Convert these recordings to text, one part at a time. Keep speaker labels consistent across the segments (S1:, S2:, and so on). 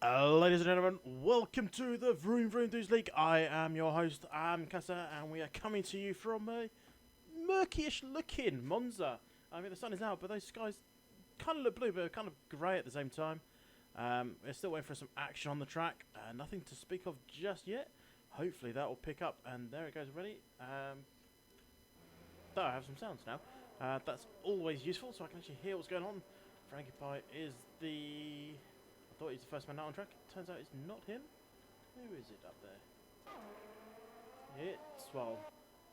S1: Ladies and gentlemen, welcome to the Vroom Vroom League. I am your host, Kassa, and we are coming to you from a murky-ish looking Monza. I mean, the sun is out, but those skies kind of look blue, but kind of grey at the same time. We're still waiting for some action on the track. Nothing to speak of just yet. Hopefully that will pick up, and there it goes already. I have some sounds now. That's always useful, so I can actually hear what's going on. Frankie Pie is the... I thought he's the first man out on track. Turns out it's not him. Who is it up there?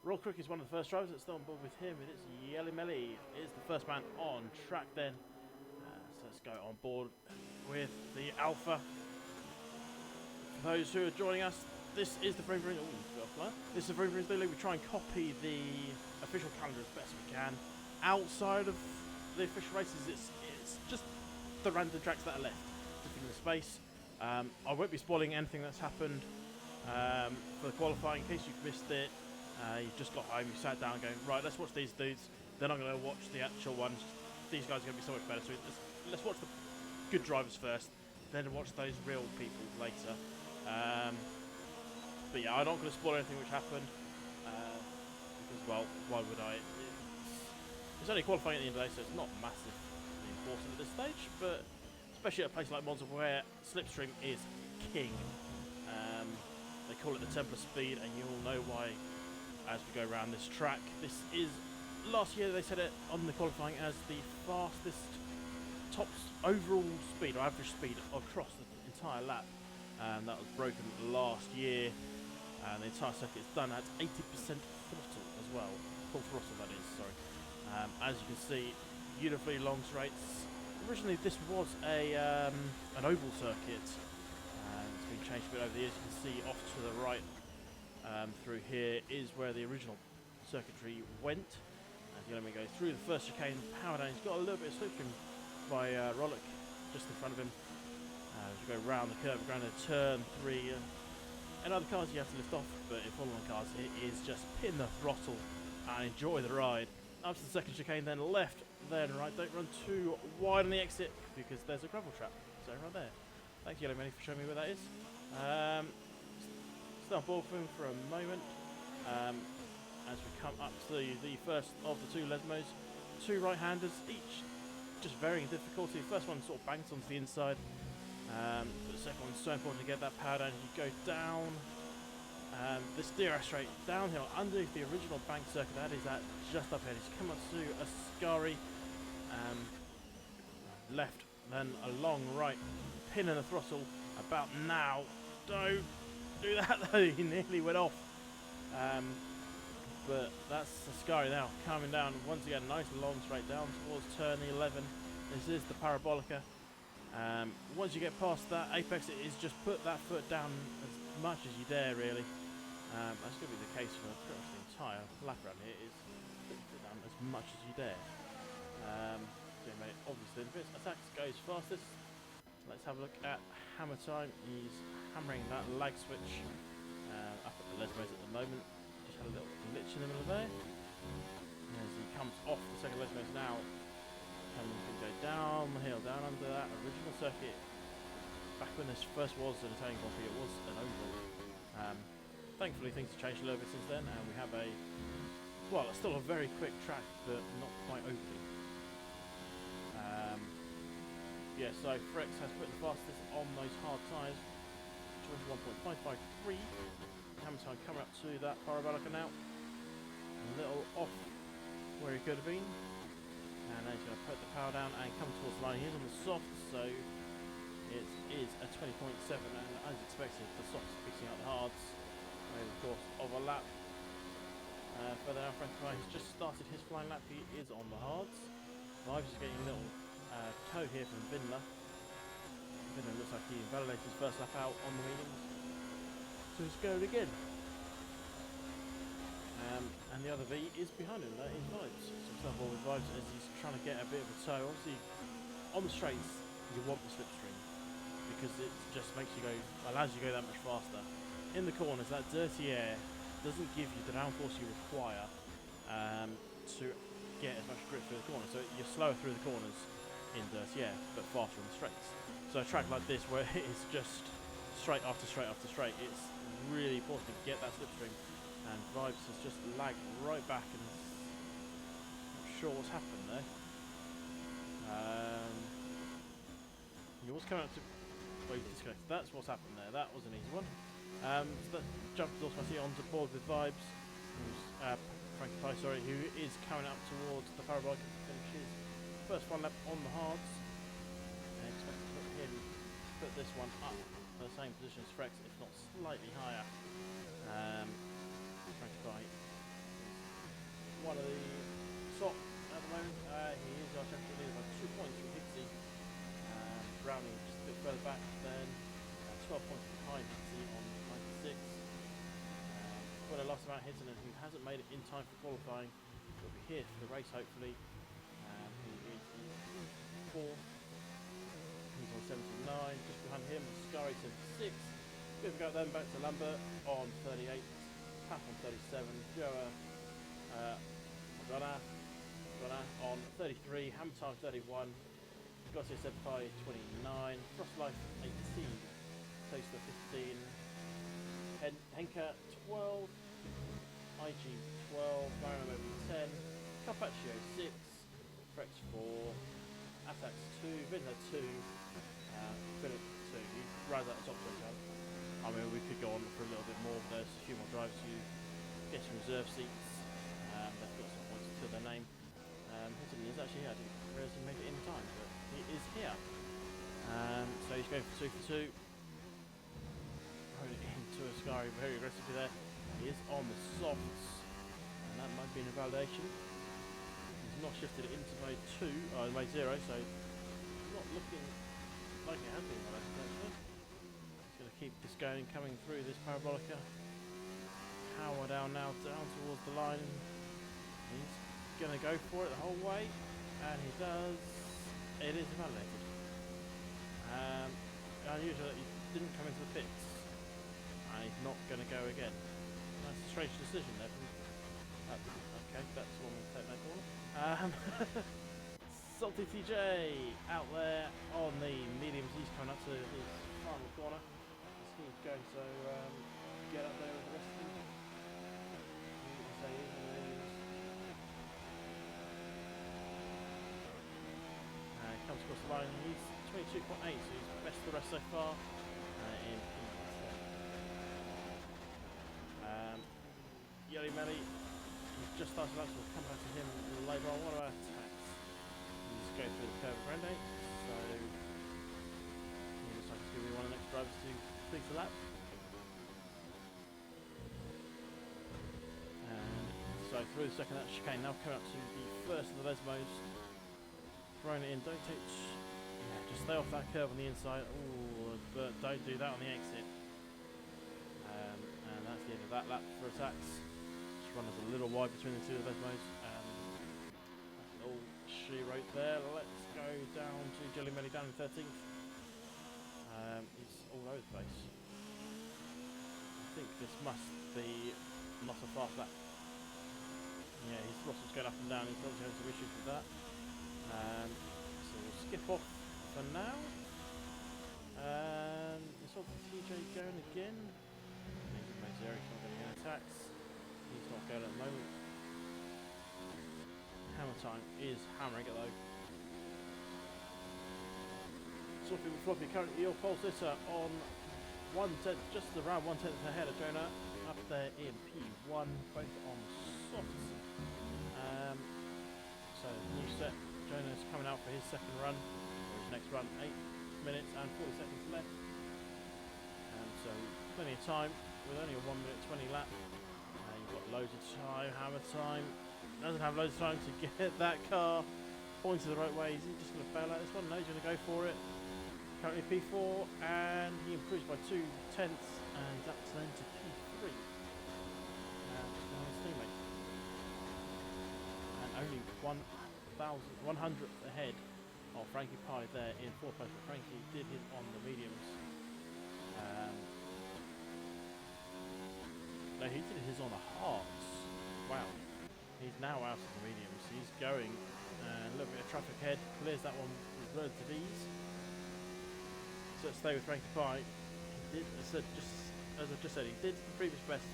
S1: Royal Crook is one of the first drivers that's still on board with him. It is Yelly Melly is the first man on track then. So let's go on board with the Alpha. For those who are joining us, this is the Vroom Vroom. This is the Vroom Vroom League. We try and copy the official calendar as best we can. Outside of the official races, it's just the random tracks that are left. In the space. I won't be spoiling anything that's happened for the qualifying. In case you've missed it, you've just got home, you sat down going, right, let's watch these dudes. Then I'm going to watch the actual ones. These guys are going to be so much better. So let's watch the good drivers first, then watch those real people later. But yeah, I'm not going to spoil anything which happened. Because, well, why would I? It's only qualifying at the end of the day, so it's not massively important at this stage, but especially at a place like Monza where slipstream is king. They call it the Temple of Speed, and you'll know why as we go around this track. This is, last year they said it on the qualifying as the fastest top overall speed or average speed across the entire lap. That was broken last year, and the entire circuit is done at 80% throttle as well. Full throttle, that is, sorry. As you can see, beautifully long straights. Originally this was an oval circuit. It's been changed a bit over the years. You can see off to the right through here is where the original circuitry went. As you let me go through the first chicane, power down. He's got a little bit of slipstream by Rollock just in front of him. As you go round the curve, around to turn 3. In other cars you have to lift off, but in Formula 1 cars it is just pin the throttle and enjoy the ride. Up to the second chicane, then left, then right. Don't run too wide on the exit because there's a gravel trap. So right there. Thanks, Yellow Manny, for showing me where that is. Stay on board with him for a moment. As we come up to the first of the two Lesmos. Two right-handers, each just varying in difficulty. The first one sort of banks onto the inside. But the second one's so important to get that power down. You go down this steer straight downhill underneath the original bank circuit. That is at just up here. He's come up to a Ascari, left, then a long right, pin in the throttle about now. Don't do that though, he nearly went off. But that's Ascari now coming down once again, nice long straight down towards turn 11. This is the Parabolica. Once you get past that apex, it is just put that foot down as much as you dare, really. That's going to be the case for pretty much the entire lap around here, is put your foot down as much as you dare. Obviously, the attacks goes fastest. Let's have a look at hammer time. He's hammering that lag switch up at the Lesmos at the moment. Just had a little glitch in the middle there. As he comes off the second Lesmos now, Cameron can go down the hill, down under that original circuit. Back when this first was an Italian Grand Prix, it was an oval. Thankfully things have changed a little bit since then, and we have still a very quick track, but not quite open. So Frex has put the fastest on those hard tyres, 21.553. Hammer time coming up to that Parabolica now. A little off where he could have been. And now he's going to put the power down and come towards the line. He's on the soft, so it is a 20.7, and as expected, the softs picking up the hards over the course of a lap. Further down, Frank Prix has just started his flying lap. He is on the hards. Vives is getting a little toe here from Vindler. Vindler looks like he invalidated his first lap out on the mediums. So he's going again. And the other V is behind him, that is Vives. So stuff all with Vives as he's trying to get a bit of a toe. Obviously, on the straights, you want the slipstream because it just makes you allows you to go that much faster. In the corners, that dirty air doesn't give you the downforce you require to get as much grip through the corner. So you're slower through the corners in dirty air, but faster on the straights. So a track like this, where it's just straight after straight after straight, it's really important to get that slipstream. And Vibes has just lagged right back, and I'm not sure what's happened there. He was coming up to. Well, he's disconnected. That's what's happened there. That was an easy one. So that jumped automatically onto board with Vibes, who's Frankie Pie, sorry, who is coming up towards the parabolic to finish his first one lap on the hards. And expect to put him put this one up in the same position as Frex, if not slightly higher. Frankie Pie is one of the top at the moment. He is our champion leader by 2 points from Hixie. Brownie just a bit further back, then 12 points behind Hixie on 96. Well, I lost about Hittinen, who hasn't made it in time for qualifying. He'll be here for the race, hopefully. He is in 4th. He's on 79. Just behind him, Scary 76. We've got then back to Lambert on 38. Pat on 37. Joa Runner on 33. Hammer Time 31. Gossip Senpai 29, Frost Life 18, Toaster 15, Henka 12, IG 12, Mario 10, Carpaccio 6, Frex 4, Atax 2, Vinna 2, Philip 2. He's right at the top so far. I mean, we could go on for a little bit more, but there's a few more drivers who get some reserve seats. They've got some points to their name. Hinton is actually here. I didn't realise he made it in time, but he is here. So he's going for 2 for 2. Rolling into Ascari very aggressively there. He is on the softs, and that might be an invalidation. He's not shifted it into mode 2, mode 0, so it's not looking like it has been invalidated actually. He's going to keep this going, coming through this parabolica. Power down now, down towards the line. He's going to go for it the whole way, and he does. It is invalidated. Unusual that he didn't come into the pits, and he's not going to go again. That's a strange decision there. Okay, that's one we'll take that corner. Salty TJ out there on the mediums. He's coming up to his final corner. He's going to get up there with the rest of them. Comes across the line. He's 22.8, so he's best of the rest so far. Yelly Melly, he's just started out, so we'll come back to him a little later on. What about attacks? He's going through the curve of Grande, so he looks like he's going to be one of the next drivers to complete the lap. So through the second that chicane, now coming up to the first of the Lesmos. Throwing it in, don't touch. Yeah, just stay off that curve on the inside. Ooh, but don't do that on the exit. And that's the end of that lap for attacks. Just run us a little wide between the two of those modes. That's all she wrote there. Let's go down to Jelly Melly down in 13th. It's all over the place. I think this must be not a fast lap. Yeah, his throttle's going up and down. He's obviously having some issues with that. So we'll skip off for now. It's all TJ going again. He's not getting any attacks. He's not going at the moment. Hammer Time is hammering it though. Sophie with Floppy currently your pole sitter on 1/10, just around 1/10 ahead of Jonah. Up there in P1, both on softs. So new set. Jonah's coming out for his second run, or his next run, 8 minutes and 40 seconds left. So plenty of time, with only a 1 minute 20 lap. You've got loads of time, Hammer Time. Doesn't have loads of time to get that car pointed the right way. Is he just going to fail out this one? No, he's going to go for it. Currently P4, and he improves by 2/10, and that's then to P3. Just behind his teammate. And only 100th ahead of Frankie Pie there in 4th place, but Frankie did hit on the mediums. No, he did his on the hards. Wow. He's now out of the mediums. He's going, and a little bit of traffic ahead, clears that one with relative ease. So stay with Frankie Pie. He did, as I just said, he did the previous best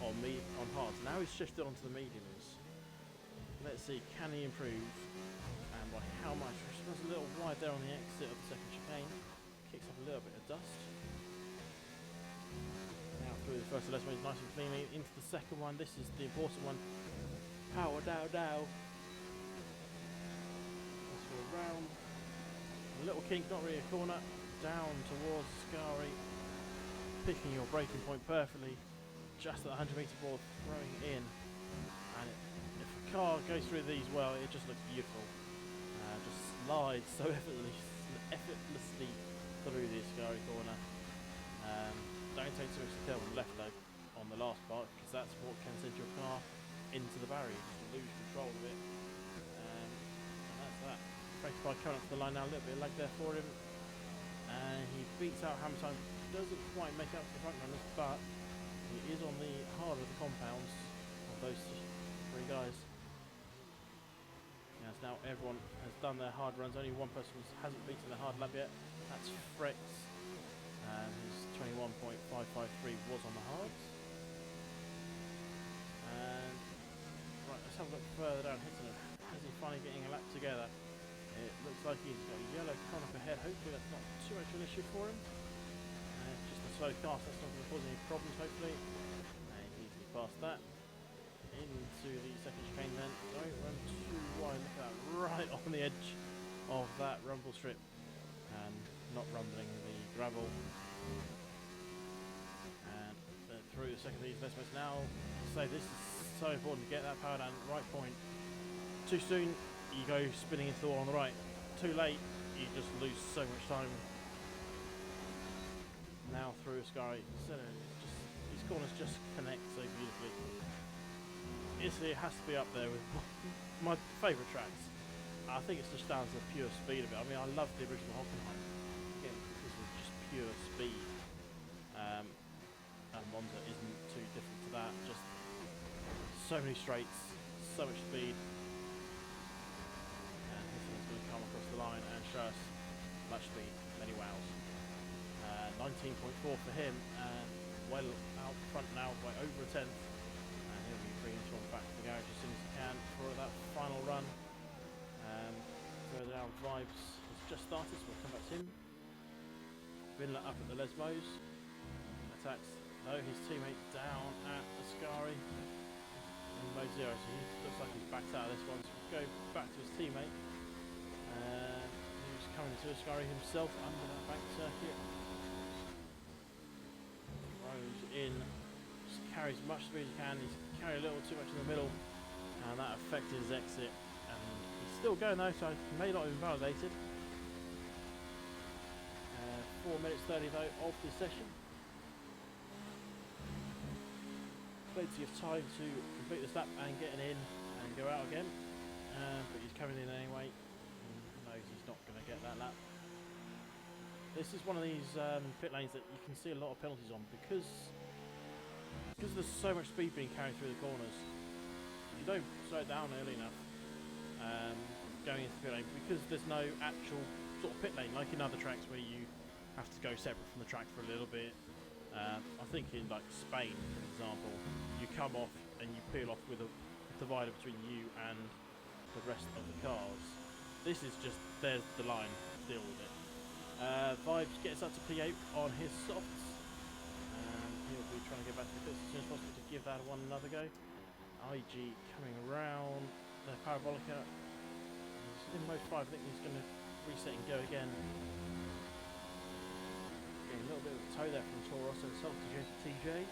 S1: on hards. Now he's shifted onto the mediums. Let's see, can he improve? And by how much? He was a little wide there on the exit of the second chicane. Kicks up a little bit of dust. Now through the first lesson, he's nice and cleanly into the second one. This is the important one. Power dow dow. That's for a round. A little kink, not really a corner. Down towards Scary. Picking your braking point perfectly. Just at the 100 metre board, throwing in. And if a car goes through these well, it just looks beautiful. Just slides so effortlessly through the Scary corner. Don't take too much to on the left though, on the last part, because that's what can send your car into the barrier. You lose control of it. And that's that. Frankie Pie coming up to the line now, a little bit of lag there for him. And he beats out Hammer Time. Doesn't quite make up to the front runners, but he is on the harder of the compounds of those three guys. As now everyone has done their hard runs, only one person hasn't beaten their hard lap yet. That's Frex, whose 21.553 was on the hards. And right, let's have a look further down. Is he finally getting a lap together? It looks like he's got a yellow cone up ahead. Hopefully that's not too much of an issue for him. Just a slow cast, that's not going to cause any problems hopefully. And easily past that. Into the second chicane then. Don't run too wide, look at that, right on the edge of that rumble strip. And not rumbling the gravel. And through the second of these investments now. So this is so important to get that power down at the right point. Too soon, you go spinning into the wall on the right. Too late, you just lose so much time. Now through Ascari, these corners just connect so beautifully. It has to be up there with my favourite tracks. I think it's just down to the pure speed of it. I mean, I love the original Hockenheim. Again, this is just pure speed. And Monza isn't too different to that. Just so many straights, so much speed. And this one's going to come across the line and show us much speed, many wows. 19.4 for him, and well out front now by over a tenth. And he'll be bringing Sean back to the garage as soon as he can for that final run. Further down, Vibes has just started, so we'll come back to him. Vinler up at the Lesbos. Attacks, though, his teammate down at Ascari. In mode 0, so he looks like he's backed out of this one, so we'll go back to his teammate. Who's coming to Ascari himself under that back circuit. Throws in, just carries as much speed as he can. He's carried a little too much in the middle, and that affected his exit. And he's still going though, so he may not have been validated. 4 minutes 30 though of this session. Plenty of time to complete this lap and getting in and go out again. But he's coming in anyway. He knows he's not going to get that lap. This is one of these pit lanes that you can see a lot of penalties on because there's so much speed being carried through the corners. If you don't slow it down early enough, going into the pit lane, because there's no actual sort of pit lane like in other tracks where you have to go separate from the track for a little bit. I think in like Spain, for example, you come off and you peel off with a divider between you and the rest of the cars. This is just, there's the line, deal with it. Vibes gets up to P8 on his softs. He'll be trying to get back to the pits as soon as possible to give that one another go. IG coming around the Parabolica. He's in mode 5, I think he's going to reset and go again. Getting a little bit of a toe there from Toro Rosso himself to TJ.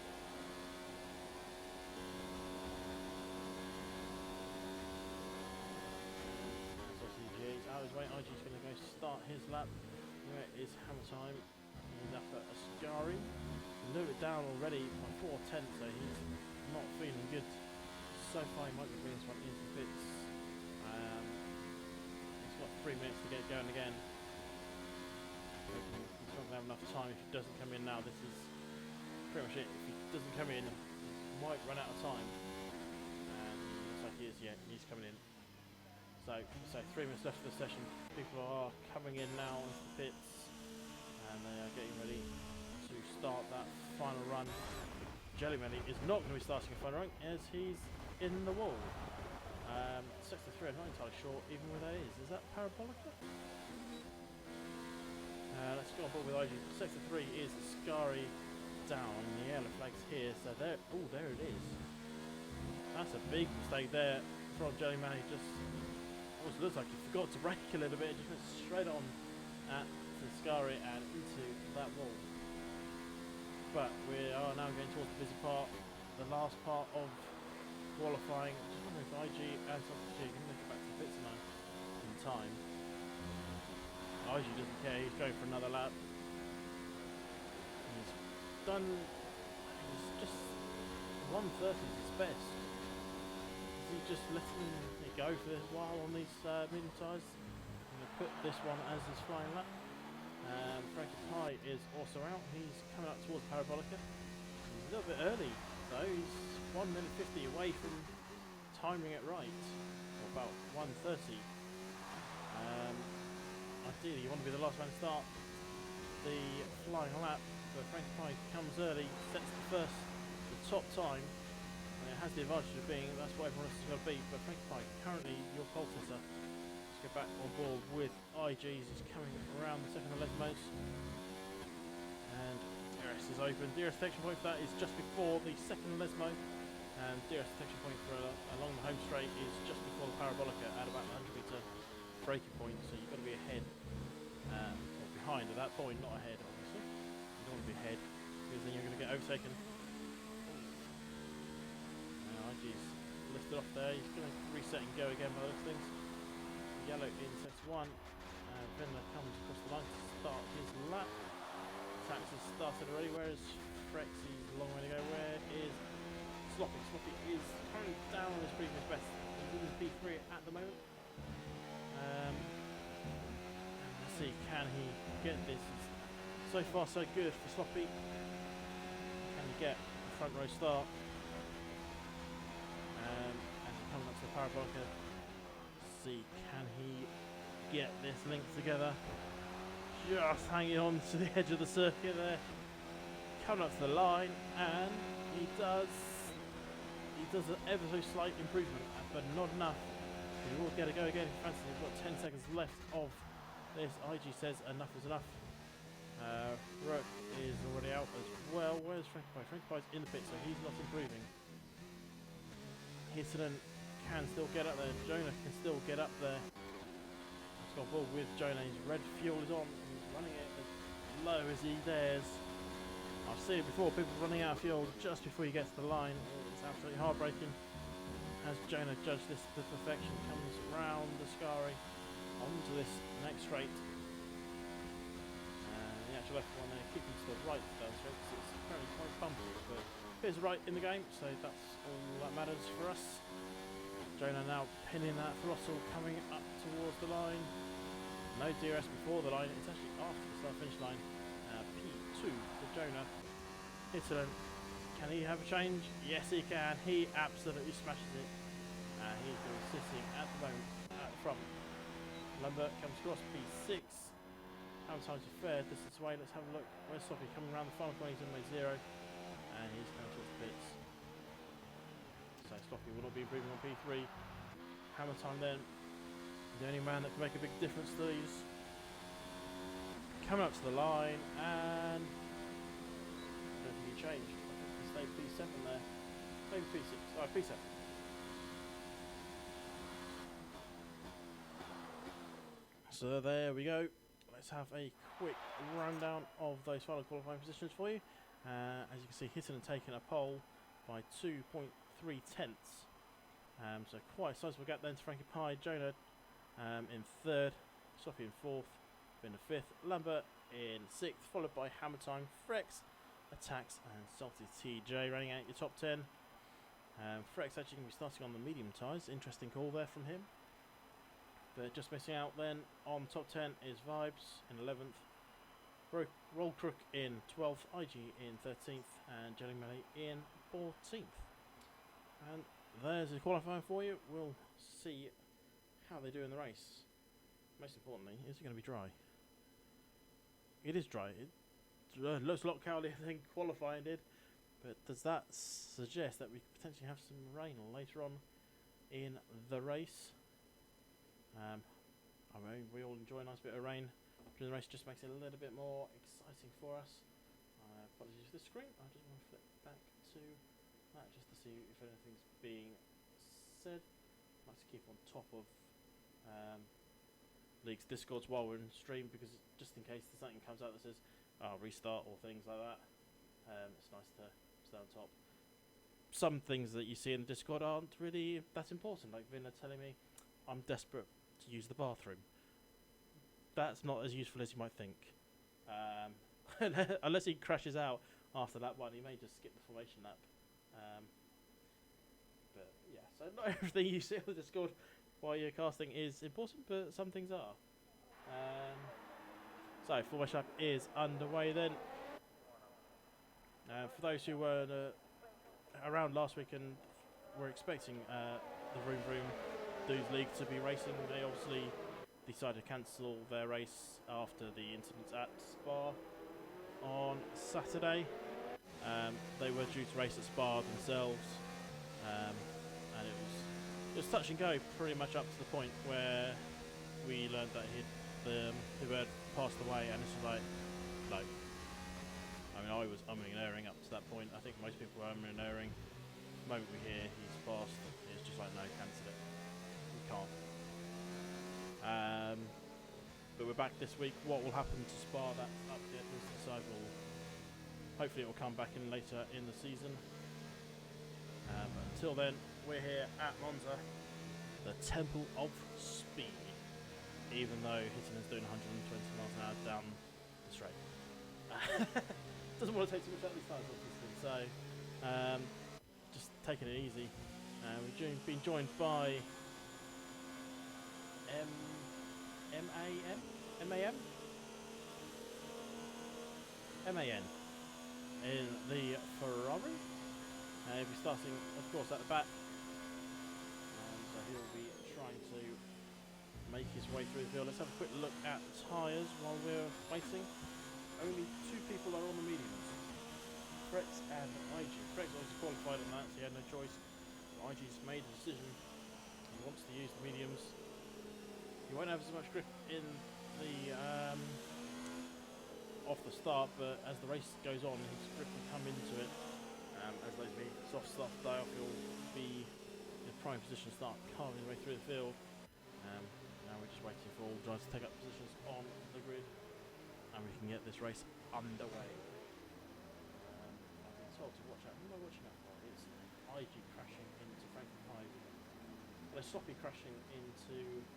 S1: So TJ's out of his way. IG's going to go start his lap. Where is Hammer Time? He's up at Ascari. A little bit down already by 4 tenths, so he's not feeling good. So far he might be bringing something into the pits. He's got 3 minutes to get going again. He's not going to have enough time if he doesn't come in now. This is pretty much it. If he doesn't come in, he might run out of time. And it looks like he is, yeah, he's coming in. So 3 minutes left of the session. People are coming in now into the pits. And they start that final run. Jelly Melly is not going to be starting a final run as he's in the wall. Sector 3, I'm not entirely sure even where that is. Is that Parabolica? Let's go on board with IG. Sector 3 is Scary down. The yellow flag's here, so there. Oh, there it is. That's a big mistake there from Jelly Melly. Just almost looks like he forgot to brake a little bit. Just went straight on at the Scary and into that wall. But we are now going towards the busy part, the last part of qualifying. Just wondering if IG and Substitute can make it back to the pits now in time. IG doesn't care, he's going for another lap. He's just 1:30 is his best. Is he just letting it go for a while on these medium tyres? I'm going to put this one as his flying lap. Frankie Pie is also out. He's coming up towards Parabolica. He's a little bit early though. He's 1 minute 50 away from timing it right. Or about 1:30. Ideally, you want to be the last man to start the flying lap. But Frankie Pie comes early, sets the top time. And it has the advantage of being that's what everyone else is going to beat. But Frankie Pie, currently your pole sitter. Get back on board with IGs. He's coming around the second and leftmost, and DRS is open. DRS detection point for that is just before the second lesmo, and DRS detection point for along the home straight is just before the Parabolica at about the 100 metre braking point. So you've got to be ahead or behind at that point, not ahead obviously. You don't want to be ahead because then you're going to get overtaken. Now IG's lifted off there. He's going to reset and go again by those things. Yellow in sector 1, Vinler comes across the line to start his lap. Tax has started already, whereas Frexy's a long way to go. Where is Sloppy? Sloppy is currently down on his previous best. He's in P3 at the moment. And let's see, can he get this? So far so good for Sloppy. Can he get a front row start? And he comes up to the Parabolica. See, can he get this link together? Just hanging on to the edge of the circuit there. Coming up to the line, and he does an ever so slight improvement, but not enough. He will get a go again if he fancies. We've got 10 seconds left of this. IG says enough is enough. Rook is already out as well. Where's Frankie Pie? Frankie Pie's in the pit, so he's not improving. Hittinen can still get up there. Jonah can still get up there. Let's go forward with Jonah. His red fuel is on. He's running it as low as he dares. I've seen it before, people running out of fuel just before you get to the line. It's absolutely heartbreaking. As Jonah judged this to perfection, comes round the Scary onto this next straight. And the actual F1 there, keeping to the right down straight because it's currently quite bumpy, but it is right in the game, so that's all that matters for us. Jonah now pinning that throttle, coming up towards the line. No DRS before the line, it's actually after the start finish line. P2 for Jonah. Hittinen, can he have a change? Yes he can, he absolutely smashes it. He's going to be sitting at the moment at the front. Lambert comes across P6. How time's a fair distance away, let's have a look. Where's Sophie coming around the final corner, he's on way 0. And he's coming towards the pits. So Sloppy will not be improving on P3. Hammer time then. The only man that can make a big difference to these. Coming up to the line and I don't think he changed. I think he stayed P7 there. Maybe P6. Oh, P7. So there we go. Let's have a quick rundown of those final qualifying positions for you. As you can see, Hittinen taking a pole by 2.3 tenths. So quite a sizable gap then to Frankie Pie. Jonah in 3rd, Sophie in 4th, Ben in 5th, Lambert in 6th, followed by Hammer Time, Frex, Attacks and Salty TJ running out your top 10. Frex actually going to be starting on the medium tyres. Interesting call there from him. But just missing out then on top 10 is Vibes in 11th, Roll Crook in 12th, IG in 13th, and Jelly Melly in 14th. And there's the qualifying for you. We'll see how they do in the race. Most importantly, is it going to be dry? It is dry. It looks a lot cloudier than qualifying did. But does that suggest that we could potentially have some rain later on in the race? I mean, we all enjoy a nice bit of rain during the race. Just makes it a little bit more exciting for us. Apologies for the screen. I just want to flip back to that just to see if anything's being said. I like to keep on top of leagues discords while we're in stream, because just in case there's something comes out that says restart or things like that, it's nice to stay on top. Some things that you see in Discord aren't really that important, like Vinna telling me I'm desperate to use the bathroom. That's not as useful as you might think. Unless he crashes out after that one, he may just skip the formation lap. But yeah, so not everything you see on the Discord while you're casting is important, but some things are. So formation lap is underway then. For those who were around last week and were expecting the Vroom Vroom Dudes League to be racing, they obviously decided to cancel their race after the incident at Spa on Saturday. They were due to race at Spa themselves, and it was touch and go pretty much up to the point where we learned that he had passed away, and this was like I mean, I was umming and erring up to that point. I think most people were umming and erring. The moment we hear he's passed, it's just like, no, cancel it. We can't. But we're back this week. What will happen to Spa, that's up yet to decide. Hopefully it will come back in later in the season. But until then, we're here at Monza, the Temple of Speed. Even though Hittonen's doing 120 miles an hour down the straight. Doesn't want to take too much out of these tyres, obviously. So, just taking it easy. We've been joined by MAN in the Ferrari. He'll be starting, of course, at the back. So he'll be trying to make his way through the field. Let's have a quick look at tyres while we're waiting. Only two people are on the mediums. Prix and IG. Prix obviously qualified on that, so he had no choice. But IG's made a decision. He wants to use the mediums. He won't have as much grip in the off the start, but as the race goes on, his grip will come into it. As those big soft stuff die off, he'll be in a prime position to start carving his way through the field. Now we're just waiting for all the drivers to take up positions on the grid, and we can get this race underway. I've been told to watch out. Who am I watching out for? It's IG crashing into Frankie Pive. They're Sloppy crashing into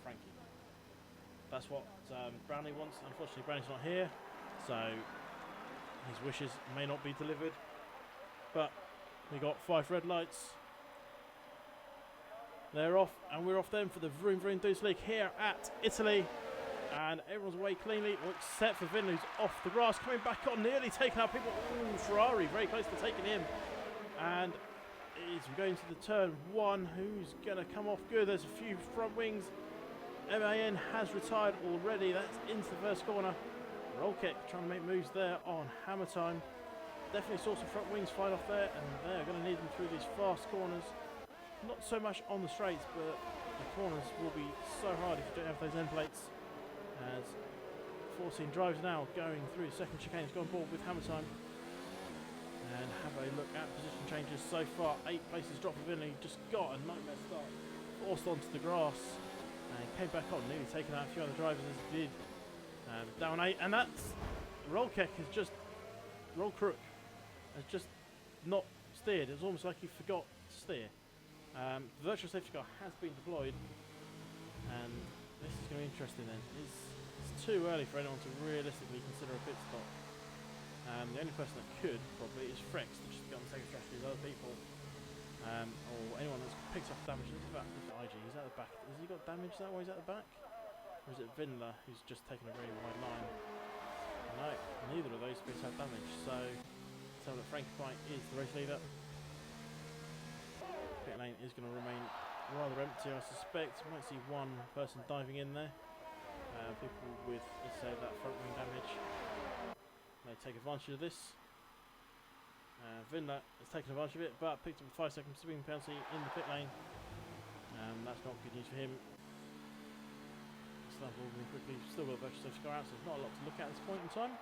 S1: Frankie. That's what Brownlee wants. Unfortunately, Brownlee's not here, so his wishes may not be delivered. But we got 5 red lights. They're off, and we're off then for the Vroom Vroom Dudes League here at Italy. And everyone's away cleanly, except for Vin, who's off the grass, coming back on, nearly taking out people. Ooh, Ferrari very close to taking him. And he's going to the turn 1. Who's going to come off good? There's a few front wings. MAN has retired already. That's into the first corner. Roll kick, trying to make moves there on Hammer Time. Definitely saw some front wings flying off there, and they're going to need them through these fast corners. Not so much on the straights, but the corners will be so hard if you don't have those end plates. As 14 drives now going through the second chicane. He's gone board with Hammer Time. And have a look at position changes so far. 8 places drop for Vinley. Just got a nightmare start. Forced onto the grass. And came back on, nearly taking out a few other drivers as he did. Down 8. And that's... Roll kick has just... Roll crook has just not steered. It's almost like he forgot to steer. The virtual safety car has been deployed. And this is going to be interesting then. It's too early for anyone to realistically consider a pit stop. The only person that could probably is Frex, to just get on the same strategy as other people. Or anyone that's picked up damage. Look at IG, he's at the back. Has he got damage that way? He's at the back? Or is it Vinla who's just taken a very wide line? No, neither of those bits have damage. So Frankie Pike is the race leader. Pit lane is going to remain rather empty, I suspect. You might see one person diving in there. People with, let's say, that front wing damage. take advantage of this. Vinler has taken advantage of it, but picked up a 5-second speeding penalty in the pit lane. That's not good news for him. Start moving quickly. Still got a virtual safety car out, so there's not a lot to look at this point in time.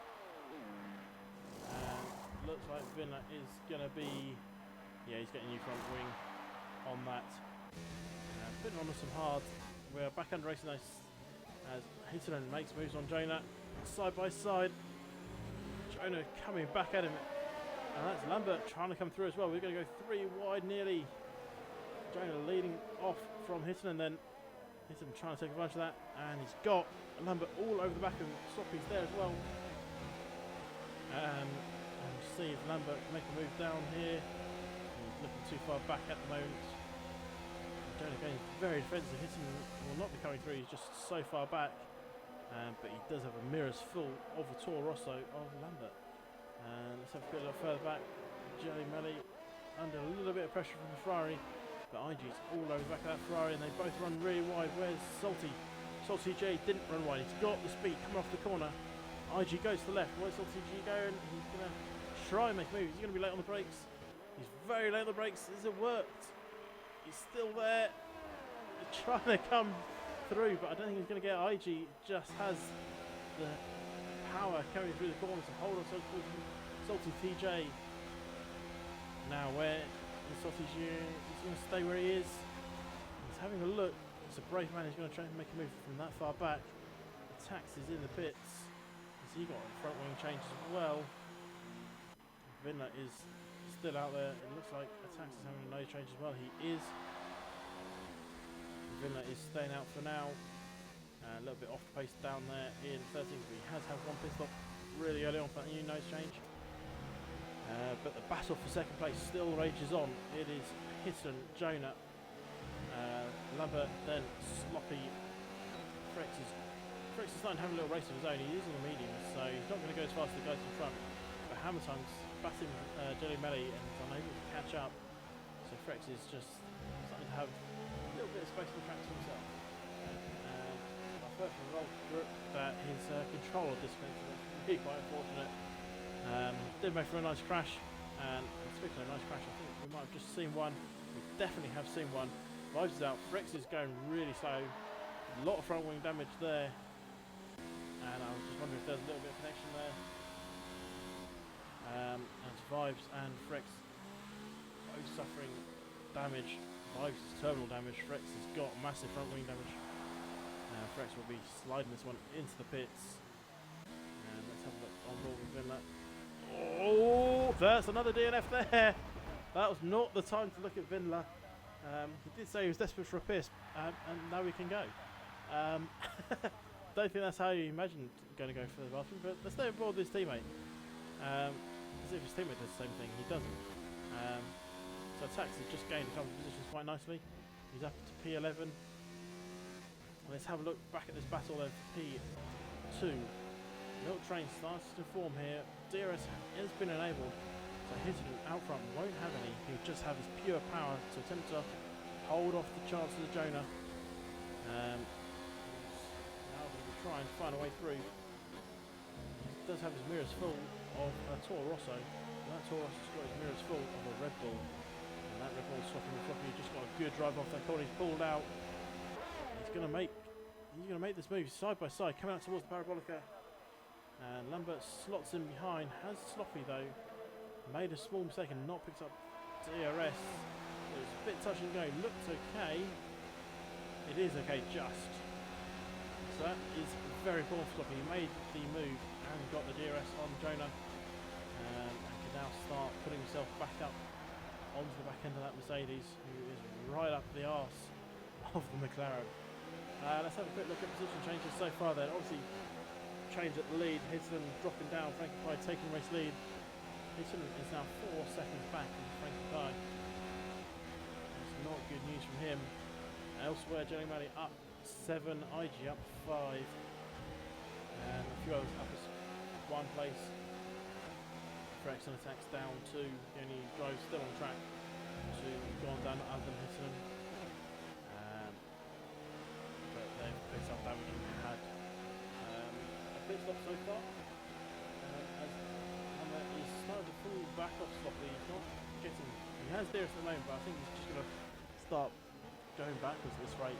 S1: Looks like Vinler is going to be... Yeah, he's getting a new front wing on that. Putting on some hard. We're back under racing ice as Hittinen makes moves on Jonah. Side by side. Jonah coming back at him. And that's Lambert trying to come through as well. We're going to go 3 wide nearly. Jonah leading off from Hittinen then. Hittinen trying to take advantage of that. And he's got Lambert all over the back of him. Sloppy's there as well. And see if Lambert can make a move down here. He's looking too far back at the moment. Jonah again very defensive. Hittinen will not be coming through. He's just so far back. But he does have a mirrors full of the Toro Rosso of Lambert. And let's have a quick look further back. Jelly Melly under a little bit of pressure from the Ferrari, but IG's all over the back of that Ferrari, and they both run really wide. Where's Salty? Salty J didn't run wide. He's got the speed coming off the corner. IG goes to the left. Where's Salty G going? He's going to try and make moves. He's going to be late on the brakes. He's very late on the brakes. Has it worked? He's still there. He's trying to come through, but I don't think he's going to get IG. Just has the power carrying through the corner to hold on Salty TJ. Now where is Salty G? He's going to stay where he is. He's having a look. It's a brave man. He's going to try and make a move from that far back. The tax is in the pits. Has he got a front wing change as well? Vinler is still out there. It looks like a tax is having a nose change as well. He is. Vinler is staying out for now. A little bit off the pace down there in 13th, but he has had one pit stop really early on for that new nose change. But the battle for second place still rages on. It is Hittinen, Jonah, Lambert, then Sloppy. Frex is starting to have a little race of his own. He is on the medium, so he's not going to go as fast as the guys in front. But Hammertime's batting Jelly Melly and is unable to catch up. So Frex is just starting to have a little bit of space on the track to himself. First result that his controller disconnected. That's really quite unfortunate. Did make for a nice crash, and speaking of a nice crash, I think we might have just seen one. We definitely have seen one. Vibes is out. Frex is going really slow. A lot of front wing damage there, and I was just wondering if there's a little bit of connection there. As Vibes and Frex both suffering damage. Vibes is terminal damage. Frex has got massive front wing damage. Frex will be sliding this one into the pits. And let's have a look on board with Vinler. Oh, there's another DNF there. That was not the time to look at Vinler. He did say he was desperate for a piss, and now we can go. Don't think that's how you imagined going to go for the bathroom, but let's stay aboard this teammate. As if his teammate does the same thing, he doesn't. So Tax has just gained a couple of positions quite nicely. He's up to P11. Let's have a look back at this battle then for P2. Milk Train starts to form here. DRS has been enabled, so Hittinen out front won't have any. He'll just have his pure power to attempt to hold off the chances of Jonah. Now going to try and find a way through. He does have his mirrors full of a Toro Rosso. And that Toro Rosso's got his mirrors full of a Red Bull. And that Red Bull's swapping the floppy. Just got a good drive off that corner. He's pulled out. He's going to make this move side by side, coming out towards the Parabolica. And Lambert slots in behind. Has Sloppy though made a small mistake and not picked up DRS. It was a bit touch and go. Looked okay. It is okay, just. So that is very important for Sloppy. He made the move and got the DRS on Jonah. And can now start putting himself back up onto the back end of that Mercedes, who is right up the arse of the McLaren. Let's have a quick look at position changes so far then. Obviously, change at the lead. Hittinen dropping down. Frankie Pye taking race lead. Hittinen is now 4 seconds back from Frankie Pye. That's not good news from him. Elsewhere, Jelly Melly up 7, IG up 5. And a few others up as 1 place. Frex and Attacks down 2. The only drive still on track to go on down other than Hittinen. But they've picked up damage and had a pit stop so far. As He has DRS at the moment, but I think he's just going to start going backwards at this rate.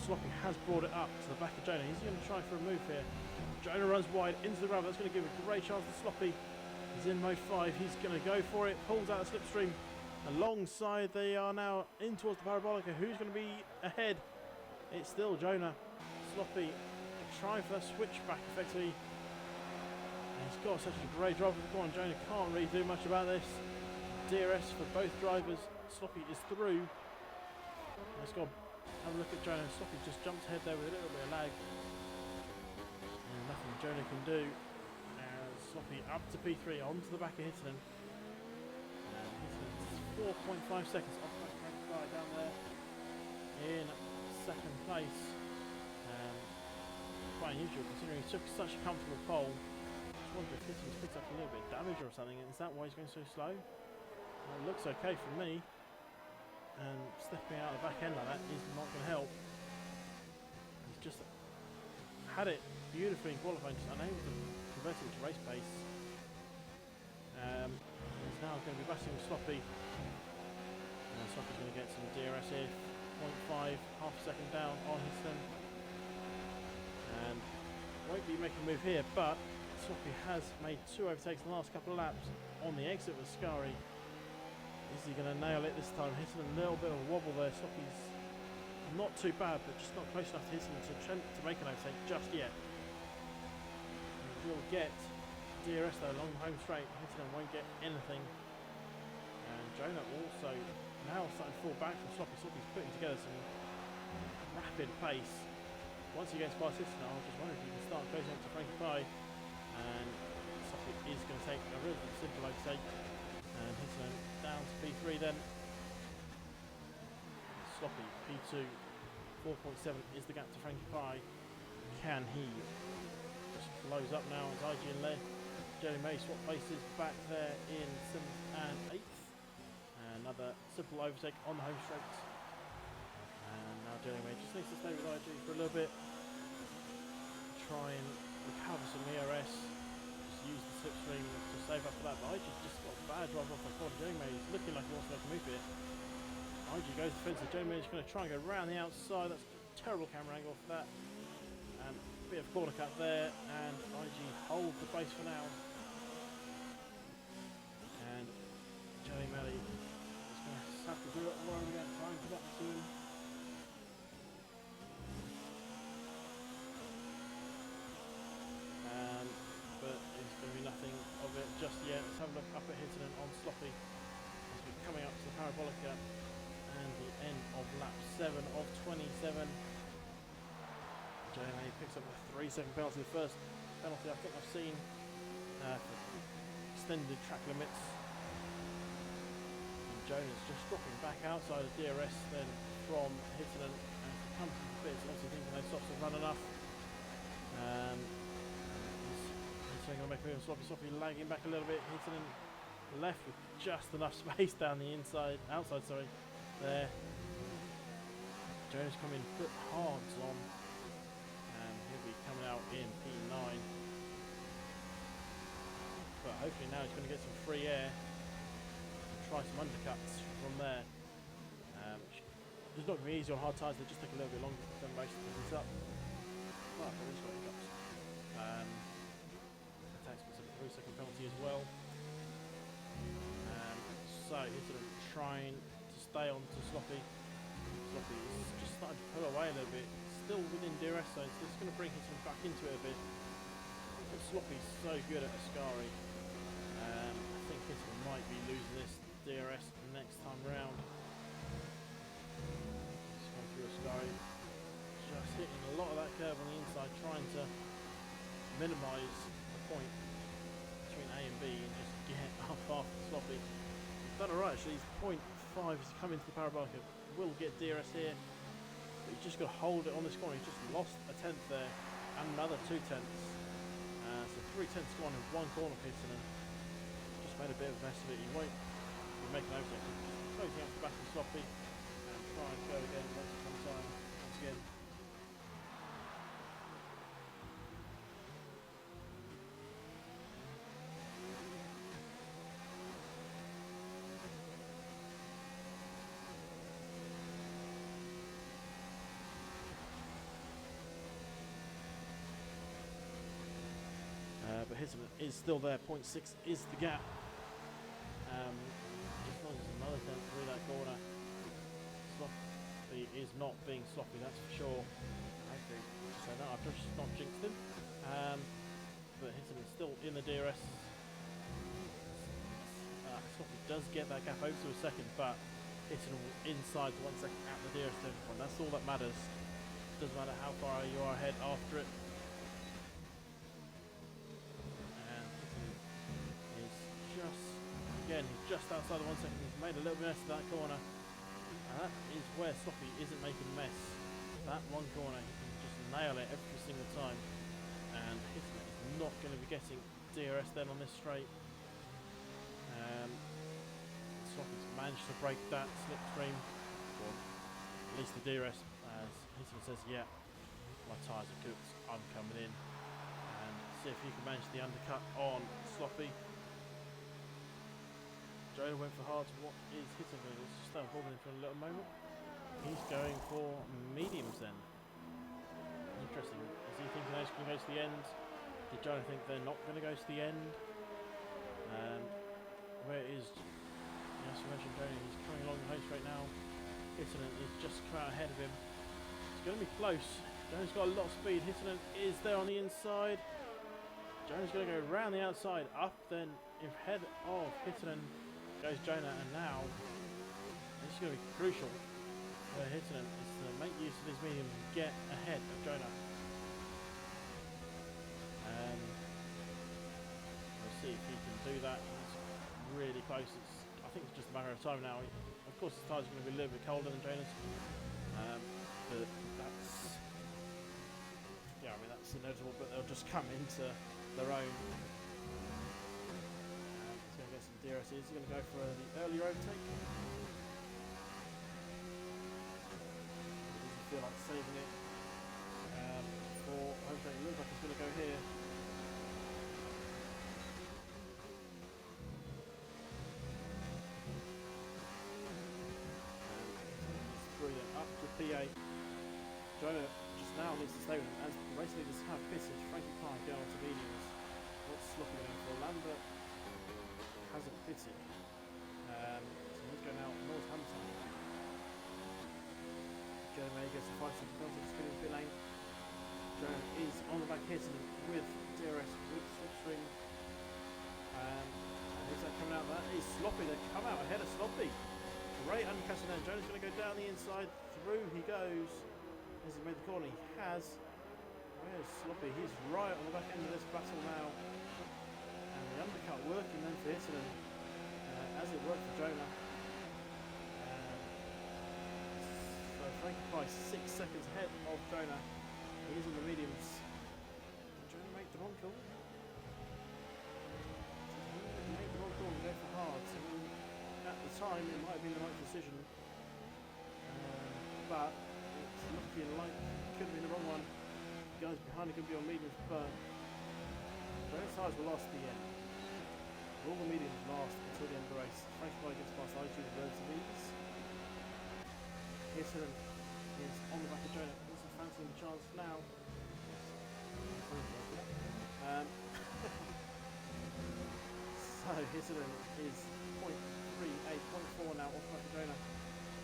S1: Sloppy has brought it up to the back of Jonah. He's going to try for a move here. Jonah runs wide into the gravel. That's going to give a great chance to Sloppy. He's in mode 5. He's going to go for it. Pulls out the slipstream. Alongside, they are now in towards the Parabolica. Who's going to be ahead? It's still Jonah. Sloppy trying for that switchback effectively. And he's got such a great drive. Go on, Jonah can't really do much about this. DRS for both drivers. Sloppy is through. Let's go have a look at Jonah. Sloppy just jumps ahead there with a little bit of lag. And nothing Jonah can do. Sloppy up to P3 onto the back of Hittinen. And Hittinen's 4.5 seconds off that Frank Fry down there in second place. Quite unusual considering he took such a comfortable pole. Just wonder if Hittinen's picked up a little bit of damage or something. Is that why he's going so slow? Well, it looks okay for me. And stepping out the back end like that is not going to help. He's just had it beautifully in qualifying, just unable to convert it to race pace. He's now going to be battling with Sloppy. Sloppy's going to get some DRS here. 0.5, half a second down on Hittinen. And won't be making a move here, but Sloppy has made 2 overtakes in the last couple of laps on the exit with Scari. Is he going to nail it this time? Hitting a little bit of a wobble there. Sloppy's not too bad, but just not close enough to Hitting to make an overtake just yet. He will get DRS though along the home straight. Hitting won't get anything. And Jonah also now starting to fall back from Sloppy. Sloppy's putting together some rapid pace. Once he gets past Hitting, I was just wondering if he can start closing up to Frankie Pie. And Sloppy is going to take a really simple overtake. And Hittin down to P3 then. Sloppy, P2, 4.7 is the gap to Frankie Pie. Can he? Just blows up now as IG and Jelly May swap places back there in 7th and 8th. And another simple overtake on the home straight. And now Jelly May just needs to stay with IG for a little bit. Try and recover some ERS. Use the slipstream to save up for that, but IG just got a bad drive off the corner. Joey May is looking like he wants to make a move here. IG goes defensive. Joey May is going to try and go around the outside. That's a terrible camera angle for that. And a bit of corner cut there, and IG hold the base for now. And Joey May is going to have to do it all over again, trying to get back to him. Nothing of it just yet. Let's have a look up at Hittinen on Sloppy as we're coming up to the Parabolica and the end of lap 7 of 27. JMA picks up a 3-second penalty, the first penalty I think I've seen for extended track limits. And Jonas just dropping back outside of DRS then from Hittinen and comes to the bits, obviously thinking those stops have run enough. Going to make a move. Sloppy lagging back a little bit, hitting left with just enough space down the outside, there. Jones coming put hards on, and he'll be coming out in P9. But hopefully now he's going to get some free air and try some undercuts from there. It's not going to be easy on hard tyres, they just take a little bit longer than most of the up. But there is got hiccups. Takes a 3-second penalty as well. So Hittin trying to stay on to Sloppy. Sloppy is just starting to pull away a little bit. Still within DRS, so it's just going to bring Hittin back into it a bit. But Sloppy's so good at Ascari. I think Hittin might be losing this DRS next time round. Just going through Ascari. Just hitting a lot of that curve on the inside, trying to minimise the point between A and B and just get up after Sloppy. He's done alright actually, he's 0.5 as he come into the Parabolica. Will get DRS here, but he's just got to hold it on this corner. He's just lost a tenth there and another 2 tenths. So 3 tenths gone in one corner for Hittinen. Just made a bit of a mess of it. He won't be making overtake. He's closing up the back of Sloppy and try and go again one time once again. Hitman is still there. 0.6 is the gap. As long as another attempt through that corner. Sloppy is not being sloppy, that's for sure. Okay, so no, I've just not jinxed him. But Hitman's still in the DRS. Sloppy does get that gap over to a second, but Hitman inside the 1 second at the DRS turning point. That's all that matters. Doesn't matter how far you are ahead after it. And Hitman is just, again, he's just outside the 1 second. He's made a little mess of that corner. And that is where Sloppy isn't making a mess. That one corner, he can just nail it every single time. And Hitman is not going to be getting DRS then on this straight. Sloppy's managed to break that slipstream, or at least the DRS, as Hitman says, yeah, my tyres are cooked, I'm coming in. And see if he can manage the undercut on Sloppy. Jonah went for hards. What is Hitman going to do? Let's just start holding him for a little moment. He's going for mediums then. Interesting. Is he thinking they're going to go to the end? Did Jonah think they're not going to go to the end? Where is, as you mentioned, Jonah, he's coming along the home straight now. Hitman is just out ahead of him. It's going to be close. Jonah's got a lot of speed. Hitman is there on the inside. Jonah's going to go round the outside, up then ahead of Hitman goes Jonah, and now this is going to be crucial for Hitman is to make use of his mediums and get ahead of Jonah. We'll see if he can do that. It's really close. I think it's just a matter of time now. Of course, his tyres are going to be a little bit colder than Jonah's, but that's, yeah, I mean that's inevitable. But they'll just come into their own. He's going to get some DRS. He's going to go for the earlier overtake. He doesn't feel like saving it for overtake. It looks like he's going to go here. Up to P8. Jonah just now needs to stay with him as basically just have pitted. Frankie can't go onto mediums. What's Sloppy going for? Lambert hasn't pitted. So he's going out Northampton. Jonah may get some fighting because it's going to be lane. Jonah is on the back hitting with DRS with slipstream. And who's that coming out? That is Sloppy. They come out ahead of Sloppy. Great undercutting there. Jonah's going to go down the inside. Through he goes. As he made the corner, he has. Where's Sloppy? He's right on the back end of this battle now. And the undercut working then for Hitman. As it worked for Jonah. So Frankie Price 6 seconds ahead of Jonah. He's on the mediums. Did Jonah make the wrong call? He made the wrong call and go for hards. At the time, it might have been the right decision, but it's looking like it could have been the wrong one. The guys behind it could be on mediums, but both sides will last the end. All the mediums last until the end of the race. Frankie Price gets past I2 with relative ease. Hitman is on the back of Jonah. He's fancying the chance now. So Hitman is 0.38, 0.4 now off back of Jonah.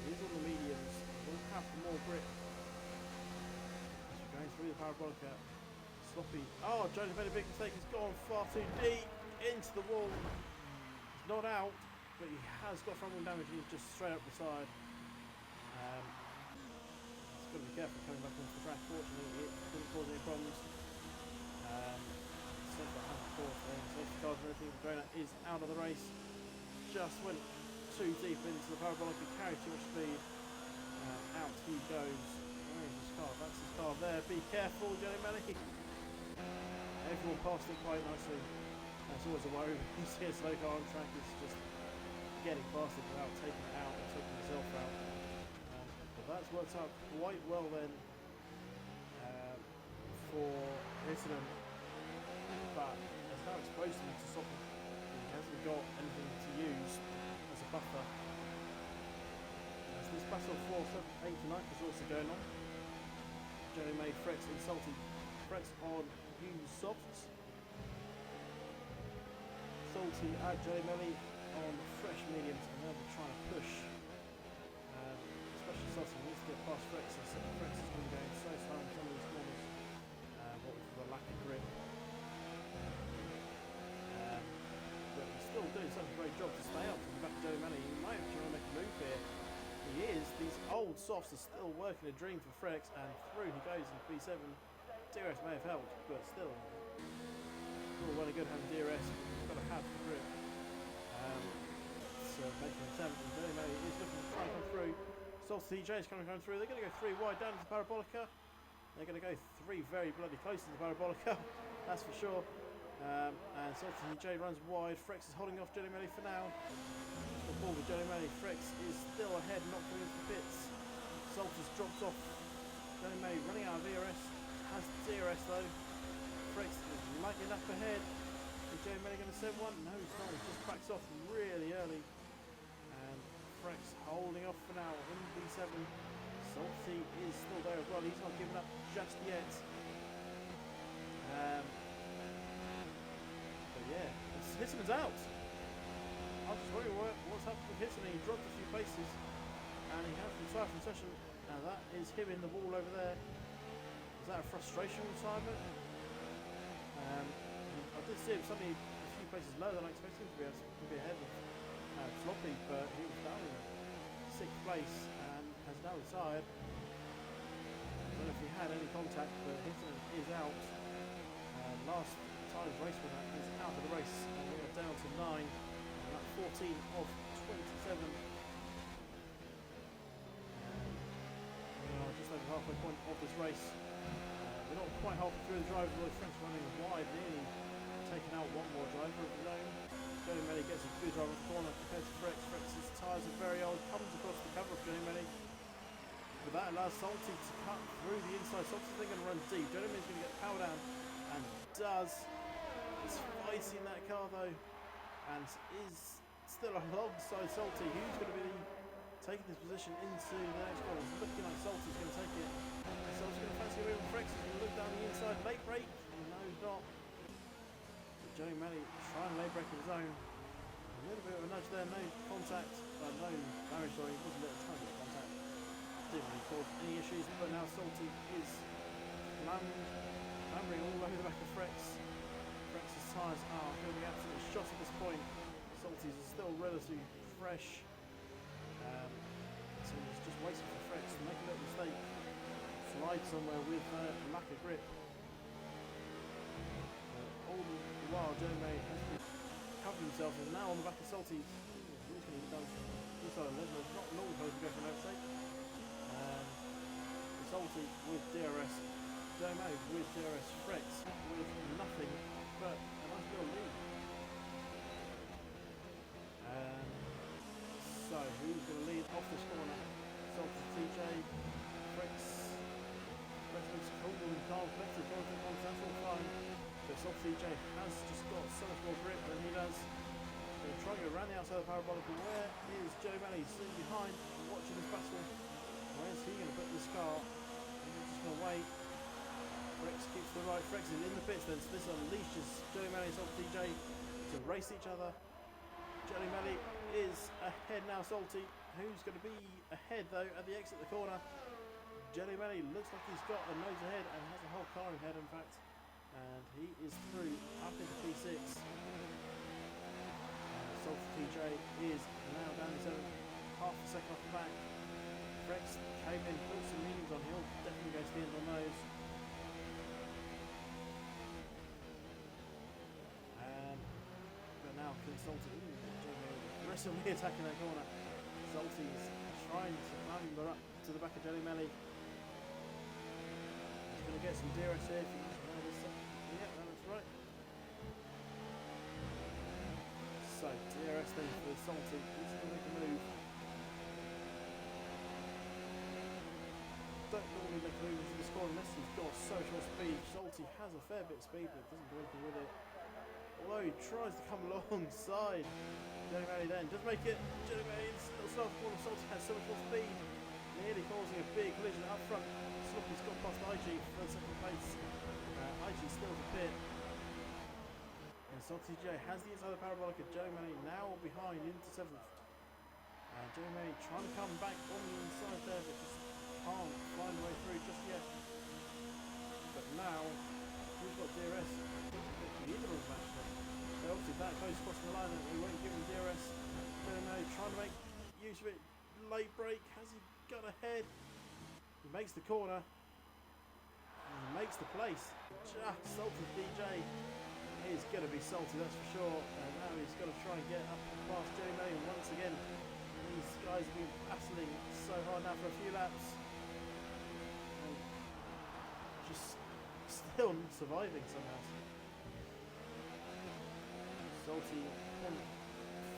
S1: He's on the mediums. We'll have more grip. As we're going through the parabolica. Sloppy. Oh, Jonah made a big mistake. He's gone far too deep into the wall. He's not out, but he has got front wing damage. He's just straight up the side. He's got to be careful coming back onto the track. Fortunately, it didn't cause any problems. Safety cars and everything. Jonah is out of the race. Just went too deep into the parabolic and carried too much speed. Out he goes. Where is his car? That's his car there. Be careful, Johnny Melly. Everyone passed it quite nicely. That's always a worry. You see a slow car on track, it's just getting past it without taking it out or taking himself out. But that's worked out quite well then for Hitman. But it's now exposed him to something. He hasn't got anything to use as a buffer. As this battle for 8 to 9 is also going on. Johnny May frets insulting, frets on used softs. Salty and Jelly on fresh mediums, and they'll be trying to push. Especially Salty needs to get past Frex, and Frex is going to be going so slow in some of these corners. What with the lack of grip. But he's still doing such a great job to stay up from the back of Jelly. He might be trying to make a move here. He is. These old softs are still working a dream for Frex, and through he goes in P7. DRS may have helped, but still. All well and good having DRS. You've got to have the grip. It's making an attempt, and Jelly Melly is looking to try and come through. Salty TJ is going to come through. They're going to go 3 wide down to the Parabolica. They're going to go 3 very bloody close to the Parabolica. That's for sure. And Salty TJ runs wide. Frex is holding off Jelly Melly for now. The ball with Jelly Melly. Frex is still ahead, not going into the pits. Salty's dropped off. Jelly Melly running out of DRS. Has DRS though. Frex is lagging up ahead. Is Jelly Melly going to send one? No, he's not. He just backs off really early. And Frex holding off for now in B7. Salty is still there as well. He's not giving up just yet. But yeah, Hitterman's out. I was just wondering what's happened with Hitterman. He dropped a few places and he has retired from session. Now that is him in the wall over there. Is that a frustration retirement? I did see him suddenly a few places lower than I expected him to be ahead of Floppy, but he was down in 6th place and has now retired. I don't know if he had any contact, but Hitterman is out. Last time's race winner is out of the race, and we are down to 9, and that's 14 of 27. We are just over the halfway point of this race. We're not quite halfway through the drive, although French running wide, nearly taking out one more driver of his own. Jelly Melly gets a good drive off the corner compared to Frex. Frex's tyres are very old, comes across the cover of Jelly Melly. But that allows Salty to cut through the inside. Salty's then going to run deep. Jelly Melly's going to get power down, and does. He's fighting that car though, and is still alongside Salty, who's going to be taking this position into the next corner. It's looking like Salty's going to take it. Salty's going to fancy away with Frex. He's going to look down the inside. Late brake. No, he's not. Jelly Melly trying late brake of his own. A little bit of a nudge there, no contact, no damage, sorry, it wasn't a tiny bit of contact. Didn't really cause any issues, but now Salty is clambering all over the back of Frex. Frex's tyres are going to be absolutely shot at this point. Salty's is still relatively fresh. So he's just waiting for Frex to make a little mistake. Slide somewhere with lack of grip. All the while, Jelly Melly has to cover himself, and now on the back of Salty. Usually he does inside a level, not normally supposed to go for an overtake. Salty with DRS, Jelly Melly with DRS, Frex with nothing but a nice little lead. So who's going to lead off this corner? Salty TJ, Frex looks cool and calm, collected, that's all fine. But Salty TJ has just got so much more grip than he does. They're trying to go around the outside of the Parabolica. Where is Jelly Melly sitting behind, watching this battle? Where's he going to put this car? He's just going to wait. Frex keeps to the right. Frex is in the pits then, so this unleashes Jelly Melly and Salty TJ to race each other. Jelly Melly is ahead now, Salty. Who's going to be ahead though at the exit of the corner? Jelly Melly looks like he's got a nose ahead and has a whole car ahead, in fact. And he is through up into P6. Salty TJ is now down to 7, half a second off the back. Frex came in, put some mediums on, he'll definitely go to the end on those. But now can Salty aggressively attacking that corner. Salty's trying to clamber up to the back of Jelly Melly. He's going to get some DRS here. Yeah, that's right. So, DRS then for Salty. He's going to make a move. Don't normally make a move into the score unless he's got so much more speed. Salty has a fair bit of speed, but doesn't do anything with it. Although he tries to come alongside Jelly Melly then. Does make it. Jelly Melly is a little slow corner. Salty has so much more speed. Nearly causing a big collision up front. Sloppy's got past IG for second place. IG still at the pit. And Salty J has the inside of the parabolic of Joe Manny now behind into 7th. Joe Manny trying to come back on the inside there, but just can't find a way through just yet. But now, who's got DRS? Either of them actually. They're obviously that close crossing the line that we won't give him DRS. Joe Manny trying to make use of it. Late break. Has he got ahead? He makes the corner. And he makes the place. Just Salty DJ is going to be salty, that's for sure. And now he's got to try and get up past Joe Manny once again. These guys have been battling so hard now for a few laps. And just still surviving somehow. Salty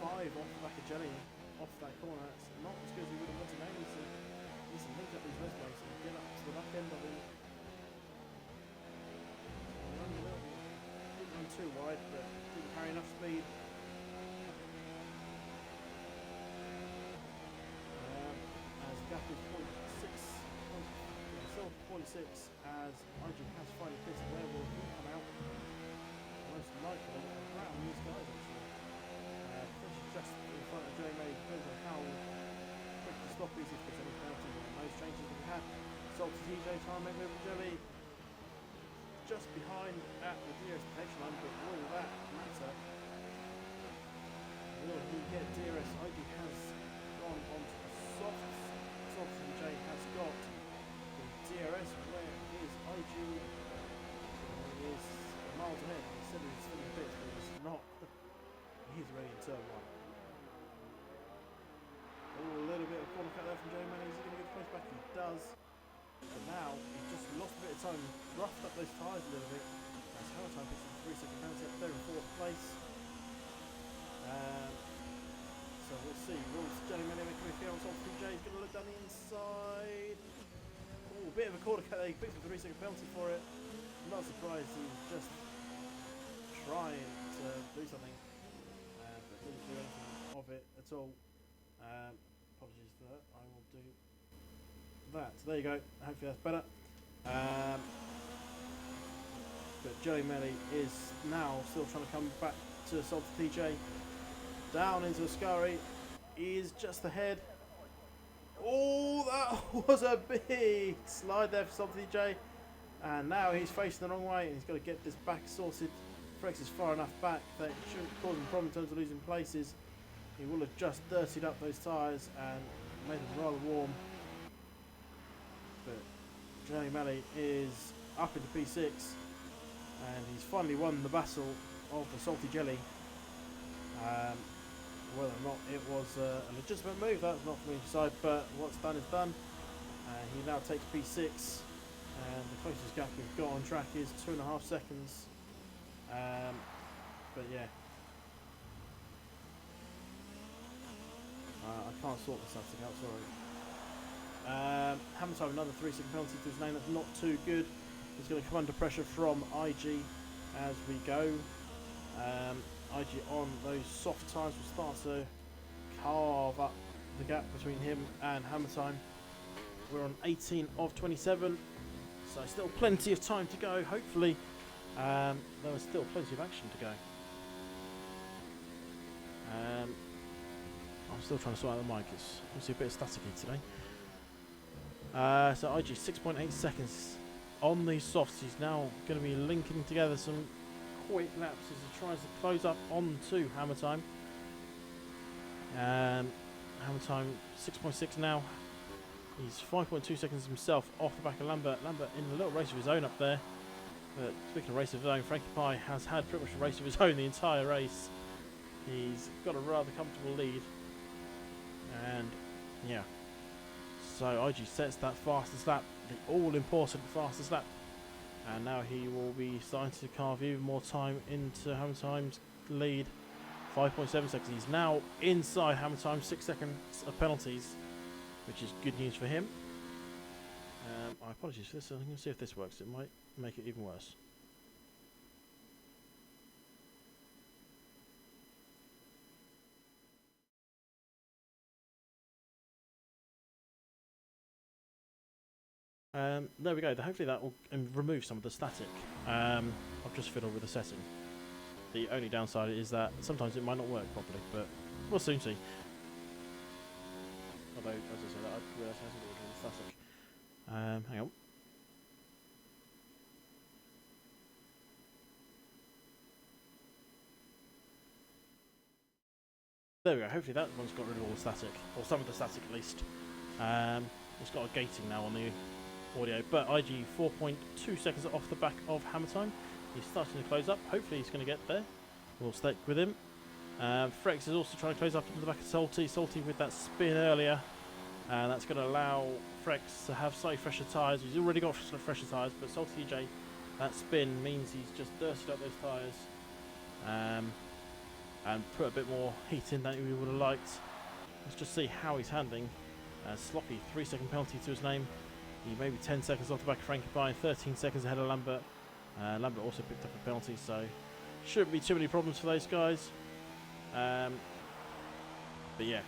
S1: 0.5 off the back of Jelly off that corner. It's not as good as he would have wanted now. He needs to link up these reservoirs and get up to the back end of it. Didn't run too wide, but didn't carry enough speed. As the gap is 0.6, still 0.6 as IG has finally pitted. Where will he come out? Most likely around these guys actually. Fish just in front of Joe May. Depends on how quick the stop is, if there's any penalty on those changes that we had. Salty TJ trying to make move with Jelly. Just behind at the DRS protection line, but will that matter? Will he get DRS? IG has gone onto the soft. Salty TJ has got the DRS. Where is IG? He is miles ahead. He said he was still in bits, but he's not. He's already in turn 1. Oh, a little bit of corner cut there from Joe Manny. Is he going to get the place back? He does. But now he's just lost a bit of time, roughed up those tyres a little bit. As Hamilton picks up the 3-second penalty up there in 4th place. So we'll see. Will Joe Manny make a feel on top? PJ is going to look down the inside. Oh, a bit of a corner cut there. He picks up the 3-second penalty for it. I'm not surprised. He was just trying to do something, but didn't do anything of it at all. Apologies for that. I will do that. So there you go. Hopefully that's better. But Joey Melly is now still trying to come back to Salty TJ. Down into the scurry. He is just ahead. Oh, that was a big slide there for Salty TJ. And now he's facing the wrong way and he's got to get this back sorted. Frex is far enough back that it shouldn't cause him a problem in terms of losing places. He will have just dirtied up those tyres and made them rather warm. But Johnny Malley is up into P6 and he's finally won the battle of the Salty Jelly. Whether or not it was a legitimate move, that's not for me to decide, but what's done is done. He now takes P6 and the closest gap we've got on track is 2.5 seconds. But yeah, I can't sort the static out, sorry. Hamilton another 3-second penalty to his name, that's not too good. He's going to come under pressure from IG as we go. IG on those soft tyres will start to carve up the gap between him and Hamilton. We're on 18 of 27, so still plenty of time to go, hopefully. There was still plenty of action to go. I'm still trying to sort out the mic, it's obviously a bit staticky today. So IG 6.8 seconds on these softs. He's now going to be linking together some quick laps as he tries to close up onto Hammer Time. Hammer Time 6.6 now. He's 5.2 seconds himself off the back of Lambert. Lambert in a little race of his own up there. But speaking of race of his own, Frankie Pie has had pretty much a race of his own the entire race. He's got a rather comfortable lead. And yeah. So IG sets that fastest lap, the all-important fastest lap. And now he will be starting to carve even more time into Hammer Time's lead. 5.7 seconds. He's now inside Hammer Time, 6 seconds of penalties, which is good news for him. I apologize for this. I'm going to see if this works. It might make it even worse. There we go. Hopefully that will remove some of the static. I've just fiddled with the setting. The only downside is that sometimes it might not work properly, but we'll soon see. Although, as I said, I realised I hasn't got a static. Hang on. There we go, hopefully that one's got rid of all the static, or some of the static at least. It's got a gating now on the audio, but IG 4.2 seconds off the back of Hammer Time. He's starting to close up, hopefully he's going to get there. We'll stick with him. Frex is also trying to close up into the back of Salty. Salty with that spin earlier, and that's going to allow Frex to have slightly fresher tyres. He's already got fresher tyres, but Salty EJ, that spin means he's just dirtied up those tyres. And put a bit more heat in than we would have liked. Let's just see how he's handling. Sloppy, 3-second penalty to his name. He may be 10 seconds off the back of Frankie Pine, 13 seconds ahead of Lambert. Lambert also picked up a penalty, so shouldn't be too many problems for those guys. But yeah.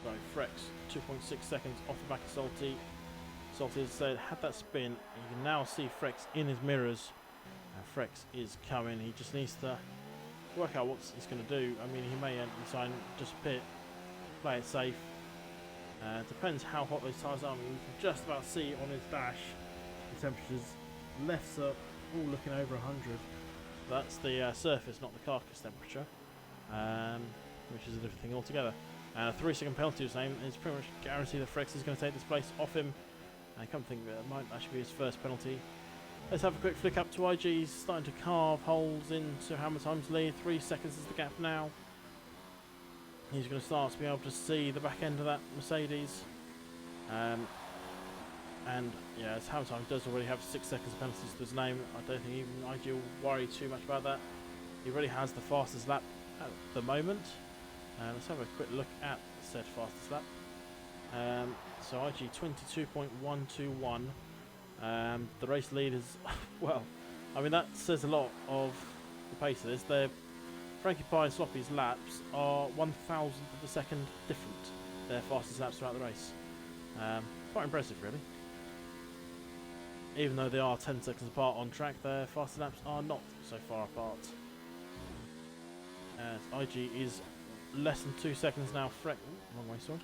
S1: Right, Frex, 2.6 seconds off the back of Salty. Salty, as I said, had that spin. You can now see Frex in his mirrors. Frex is coming. He just needs to work out what he's going to do. I mean, he may decide just pit, play it safe. Depends how hot those tyres are. I mean, you can just about see on his dash the temperatures. Lefts are all looking over 100. That's the surface, not the carcass temperature, which is a different thing altogether. And a 3-second penalty was named. It's pretty much guaranteed that Frex is going to take this place off him. I can't think that it might actually be his first penalty. Let's have a quick flick up to IG. He's starting to carve holes into Hammer Time's lead. 3 seconds is the gap now. He's going to start to be able to see the back end of that Mercedes. And yeah, as Hammer Time does already have 6 seconds penalties to his name, I don't think even IG will worry too much about that. He really has the fastest lap at the moment. Let's have a quick look at said fastest lap. So IG 22.121. The race lead is, well, I mean that says a lot of the pace of this. Frankie Pie and Sloppy's laps are 1,000th of a second different. Their fastest laps throughout the race. Quite impressive, really. Even though they are 10 seconds apart on track, their fastest laps are not so far apart. IG is less than 2 seconds now. Wrong way, sorry.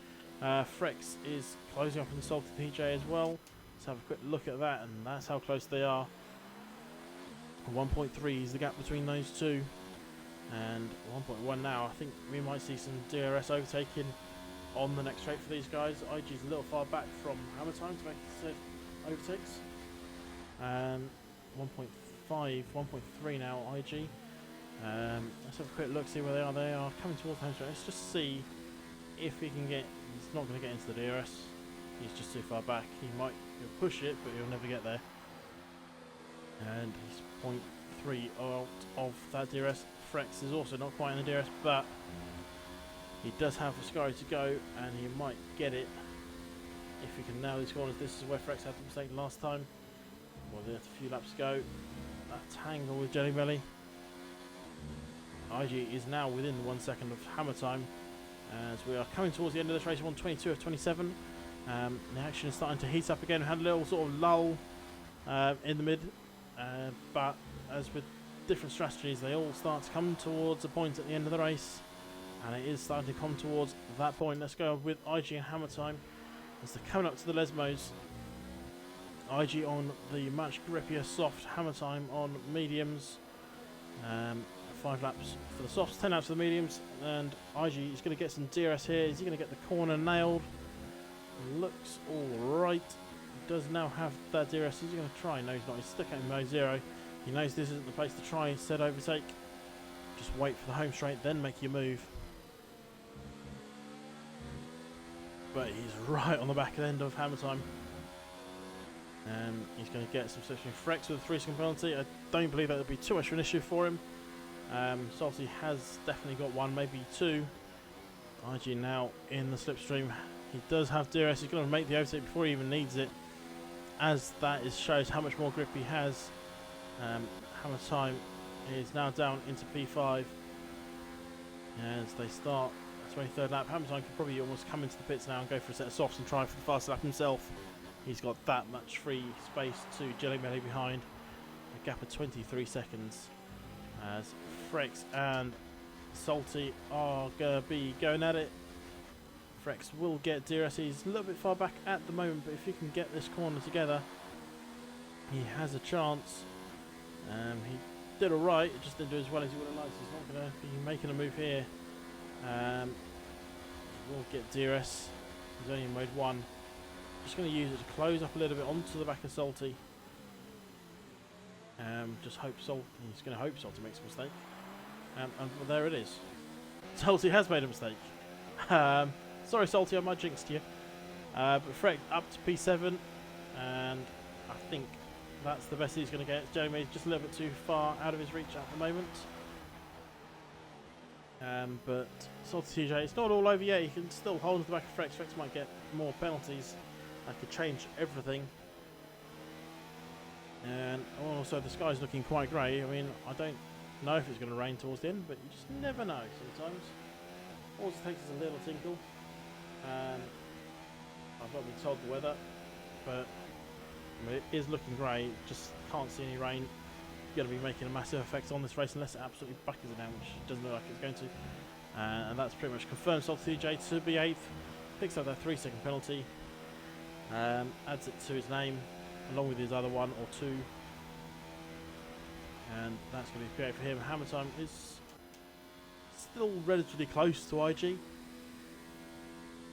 S1: Frex is closing up on Salty PJ as well. Let's have a quick look at that, and that's how close they are. 1.3 is the gap between those two, and 1.1 now. I think we might see some DRS overtaking on the next straight for these guys. IG's a little far back from Hammer Time to make said overtakes. 1.5, 1.3 now IG. Let's have a quick look, see where they are. They are coming towards Hammer Time. Let's just see if he can get. He's not going to get into the DRS. He's just too far back. He'll push it, but he'll never get there. And he's 0.3 out of that DRS. Frex is also not quite in the DRS, but he does have a Scurry to go, and he might get it if he can nail these corners. This is where Frex had the mistake last time. Well, there's a few laps to go. That tangle with Jelly Belly. IG is now within 1 second of Hammer Time, as we are coming towards the end of this race. 1:22 of 27. The action is starting to heat up again. We had a little sort of lull in the mid, but as with different strategies, they all start to come towards a point at the end of the race, and it is starting to come towards that point. Let's go with IG and Hammer Time as they're coming up to the Lesmos. IG on the much grippier soft, Hammer Time on mediums. 5 laps for the softs, 10 laps for the mediums, and IG is going to get some DRS here. Is he going to get the corner nailed? Looks alright. He does now have that DRS. Is he going to try? No, he's not. He's stuck at mode 0. He knows this isn't the place to try instead overtake. Just wait for the home straight, then make your move. But he's right on the back end of Hammer Time. And he's going to get some switching. Frex with a 3-second penalty. I don't believe that would be too much of an issue for him. Salty has definitely got 1, maybe 2. IG now in the slipstream. He does have DRS. He's going to make the overtake before he even needs it, as that shows how much more grip he has. Hammer Time is now down into P5 as they start the 23rd lap. Hammer Time could probably almost come into the pits now and go for a set of softs and try for the fast lap himself. he's got that much free space to Jelly Belly behind. A gap of 23 seconds as Frex and Salty are going to be going at it. Frex will get DRS. He's a little bit far back at the moment, but if he can get this corner together, he has a chance. He did alright, it just didn't do as well as he would have liked. He's not going to be making a move here. He will get DRS. He's only in mode 1. Just going to use it to close up a little bit onto the back of Salty. Just hope Salty. He's going to hope Salty makes a mistake. And well, there it is. Salty has made a mistake. Sorry, Salty, I might jinxed you. But Freck up to P7, and I think that's the best he's going to get. Jeremy's just a little bit too far out of his reach at the moment. But Salty TJ, it's not all over yet. He can still hold the back of Frex. Frex might get more penalties. That could change everything. And also the sky's looking quite grey. I mean, I don't know if it's going to rain towards the end, but you just never know sometimes. All it takes is a little tinkle. I've not been told the weather, but I mean, it is looking grey. Just can't see any rain. Going to be making a massive effect on this race unless it absolutely buckets it down, which doesn't look like it's going to. And that's pretty much confirmed. Salty TJ to be 8th, picks up that 3-second penalty, adds it to his name along with his other 1 or 2, and that's going to be great for him. Hammer time is still relatively close to IG.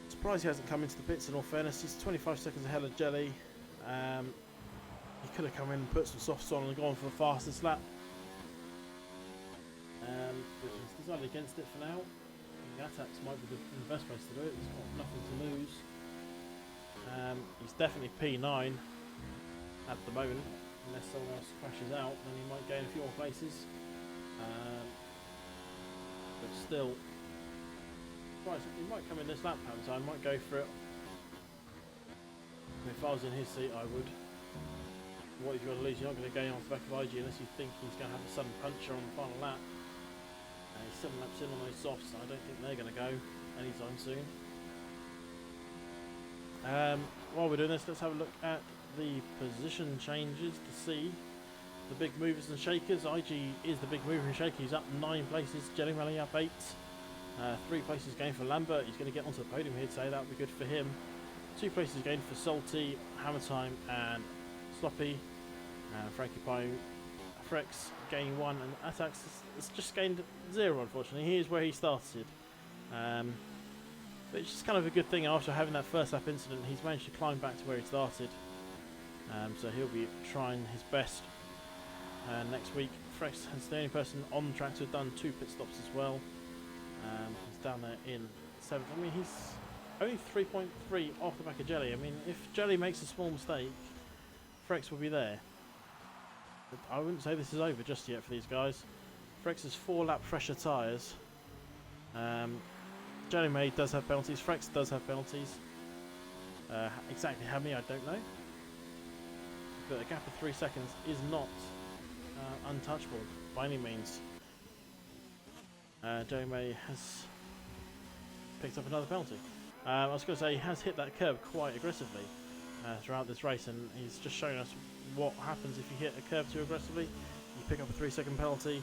S1: Surprised he hasn't come into the pits, in all fairness. He's 25 seconds ahead of Jelly. He could have come in and put some softs on and gone for the fastest lap. But he's decided against it for now. The attacks might be the best place to do it. He's got nothing to lose. He's definitely P9 at the moment. Unless someone else crashes out, then he might gain a few more places. But still, right, he might come in this lap, so I might go for it. If I was in his seat, I would. What have you got to lose? You're not going to gain off the back of IG unless you think he's going to have a sudden puncher on the final lap. He's 7 laps in on those softs, so I don't think they're going to go anytime soon. While we're doing this, let's have a look at the position changes to see the big movers and shakers. IG is the big mover and shaker. He's up 9 places. Jelly Rally up 8. 3 places gained for Lambert. He's going to get onto the podium here today. That would be good for him. 2 places gained for Salty, Hammer Time, and Sloppy. Frankie Pie, Frex gaining 1, and Attacks has just gained 0, unfortunately. Here's where he started. But it's just kind of a good thing after having that first lap incident. He's managed to climb back to where he started. So he'll be trying his best next week. Frex is the only person on the track to have done 2 pit stops as well. He's down there in 7th. I mean, he's only 3.3 off the back of Jelly. I mean, if Jelly makes a small mistake, Frex will be there. But I wouldn't say this is over just yet for these guys. Frex has 4 lap fresher tyres. Jelly May does have penalties. Frex does have penalties. Exactly how many, I don't know. But a gap of 3 seconds is not untouchable by any means. Jelly May has picked up another penalty. I was going to say he has hit that curb quite aggressively throughout this race, and he's just showing us what happens if you hit a curb too aggressively. You pick up a 3-second penalty,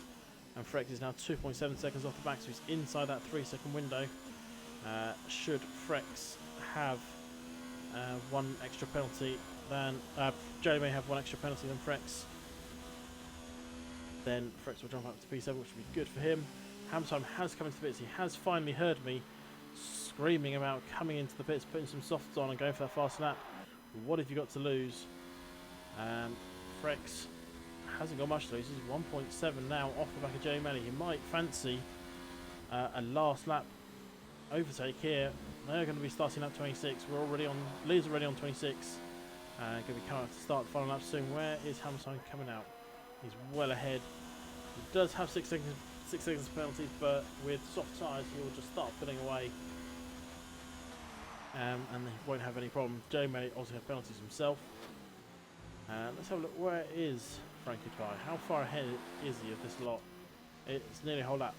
S1: and Frex is now 2.7 seconds off the back, so he's inside that 3-second window. Should Frex have 1 extra penalty, then Jelly may have 1 extra penalty than Frex, then Frex will jump up to P7, which would be good for him. Hamtime has come into the pits. He has finally heard me screaming about coming into the pits, putting some softs on and going for that fast lap. What have you got to lose? Frex hasn't got much to lose. He's 1.7 now off the back of Jelly Melly. He might fancy a last lap overtake here. They're going to be starting lap 26. We're already on. Lee's already on 26. Going to be coming out to start the final lap soon. Where is Hamilton coming out? He's well ahead. He does have 6 seconds penalties, but with soft tyres, he'll just start pulling away. And he won't have any problem. Joe may also have penalties himself. Let's have a look. Where is Frankie Pie? How far ahead is he of this lot? It's nearly a whole lap.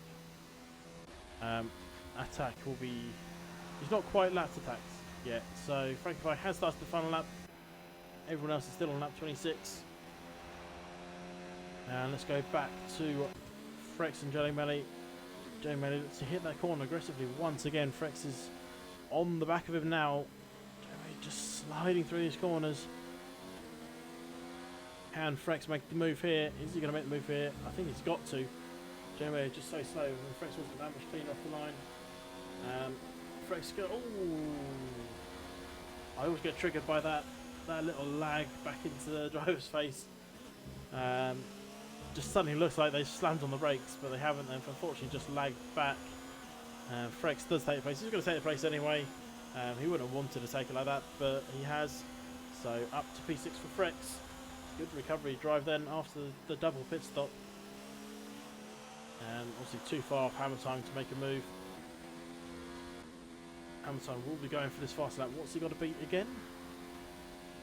S1: Attack will be... He's not quite lapped attacks yet. So Frankie Pie has started the final lap. Everyone else is still on lap 26. And let's go back to Frex and Jelly Melly. Jelly Melly looks to hit that corner aggressively once again. Frex is on the back of him now. Jelly Melly just sliding through these corners. Can Frex make the move here? Is he going to make the move here? I think he's got to. Jelly Melly just so slow, and Frex wasn't that much clean off the line. Frex go. Ooh. I always get triggered by that little lag back into the driver's face. Just suddenly looks like they slammed on the brakes, but they haven't. They've unfortunately just lagged back. Frex does take the place. He's going to take the place anyway. He wouldn't have wanted to take it like that, but he has. So up to P6 for Frex. Good recovery drive then after the double pit stop. Obviously too far off Hammer Time to make a move. Hammer Time will be going for this fast lap. What's he got to beat again?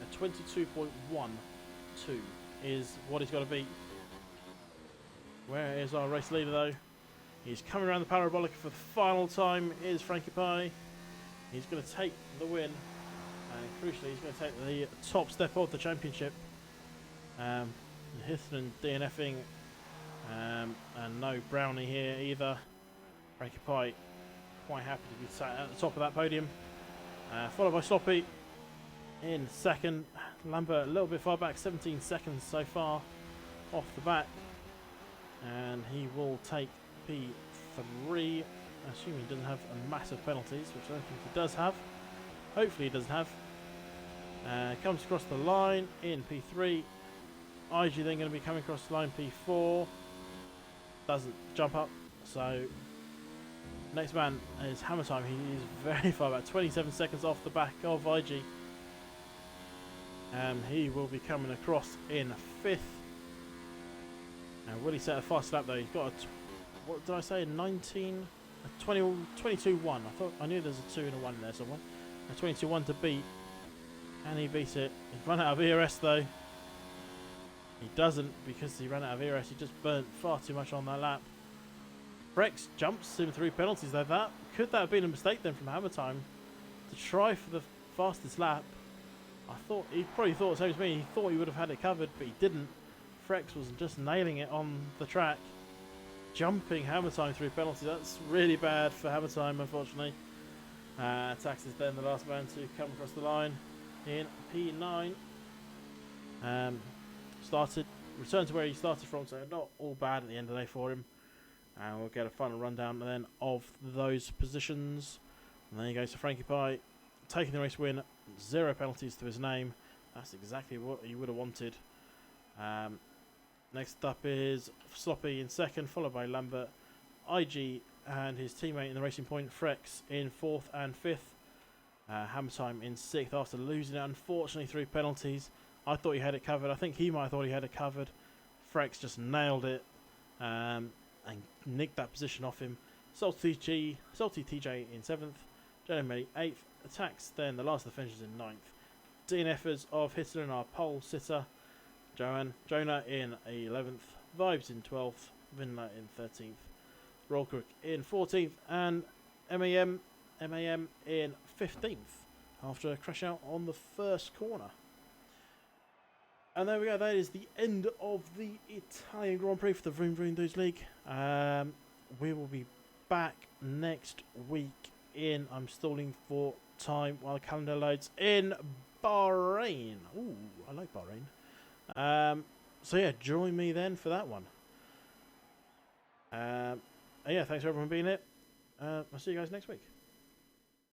S1: A 22.12 is what he's got to beat. Where is our race leader though? He's coming around the parabolic for the final time. Is Frankie Pie. He's going to take the win. And crucially, he's going to take the top step of the championship. Hithman DNFing. And no Brownie here either. Frankie Pie quite happy to be sat at the top of that podium. Followed by Sloppy in second. Lambert a little bit far back, 17 seconds so far off the back. And he will take P3, assuming he doesn't have a massive penalties, which I don't think he does have. Hopefully he doesn't have. Comes across the line in P3. IG then going to be coming across the line P4. Doesn't jump up. So next man is Hammer Time. He is very far back, 27 seconds off the back of IG. He will be coming across in 5th. Will he set a fast lap though? He's got a, what did I say, 19, a 22-1. I knew there's a 2 and a 1 there somewhere. A 22-1 to beat. And he beats it. He's run out of ERS though. He doesn't, because he ran out of ERS. He just burnt far too much on that lap. Frex jumps him through penalties like that. Could that have been a mistake then from Hammer Time to try for the fastest lap? I thought he probably thought the same as me. He thought he would have had it covered, but he didn't. Frex was just nailing it on the track, jumping Hammer Time through penalties. That's really bad for Hammer Time, unfortunately. Tax is then the last man to come across the line in P9. Returned to where he started from, so not all bad at the end of the day for him. And we'll get a final rundown then of those positions. And then he goes to Frankie Pie, taking the race win, 0 penalties to his name. That's exactly what he would have wanted. Next up is Sloppy in second, followed by Lambert, IG and his teammate in the Racing Point, Frex, in 4th and 5th. Hammer Time in 6th after losing it, unfortunately, through penalties. I thought he had it covered. I think he might have thought he had it covered. Frex just nailed it and nicked that position off him. Salty TJ in 7th, Jeremy 8th, Attacks then the last of the finishers in 9th. DNFers of Hitler and our pole sitter, Jonah in 11th, Vibes in 12th, Vinla in 13th, Rollcrook in 14th, and MAM in 15th after a crash out on the first corner. And there we go, that is the end of the Italian Grand Prix for the Vroom Vroom Dudes League. We will be back next week in, I'm stalling for time while the calendar loads, in Bahrain. Ooh, I like Bahrain. So yeah, join me then for that one. Yeah, thanks for everyone being here. I'll see you guys next week.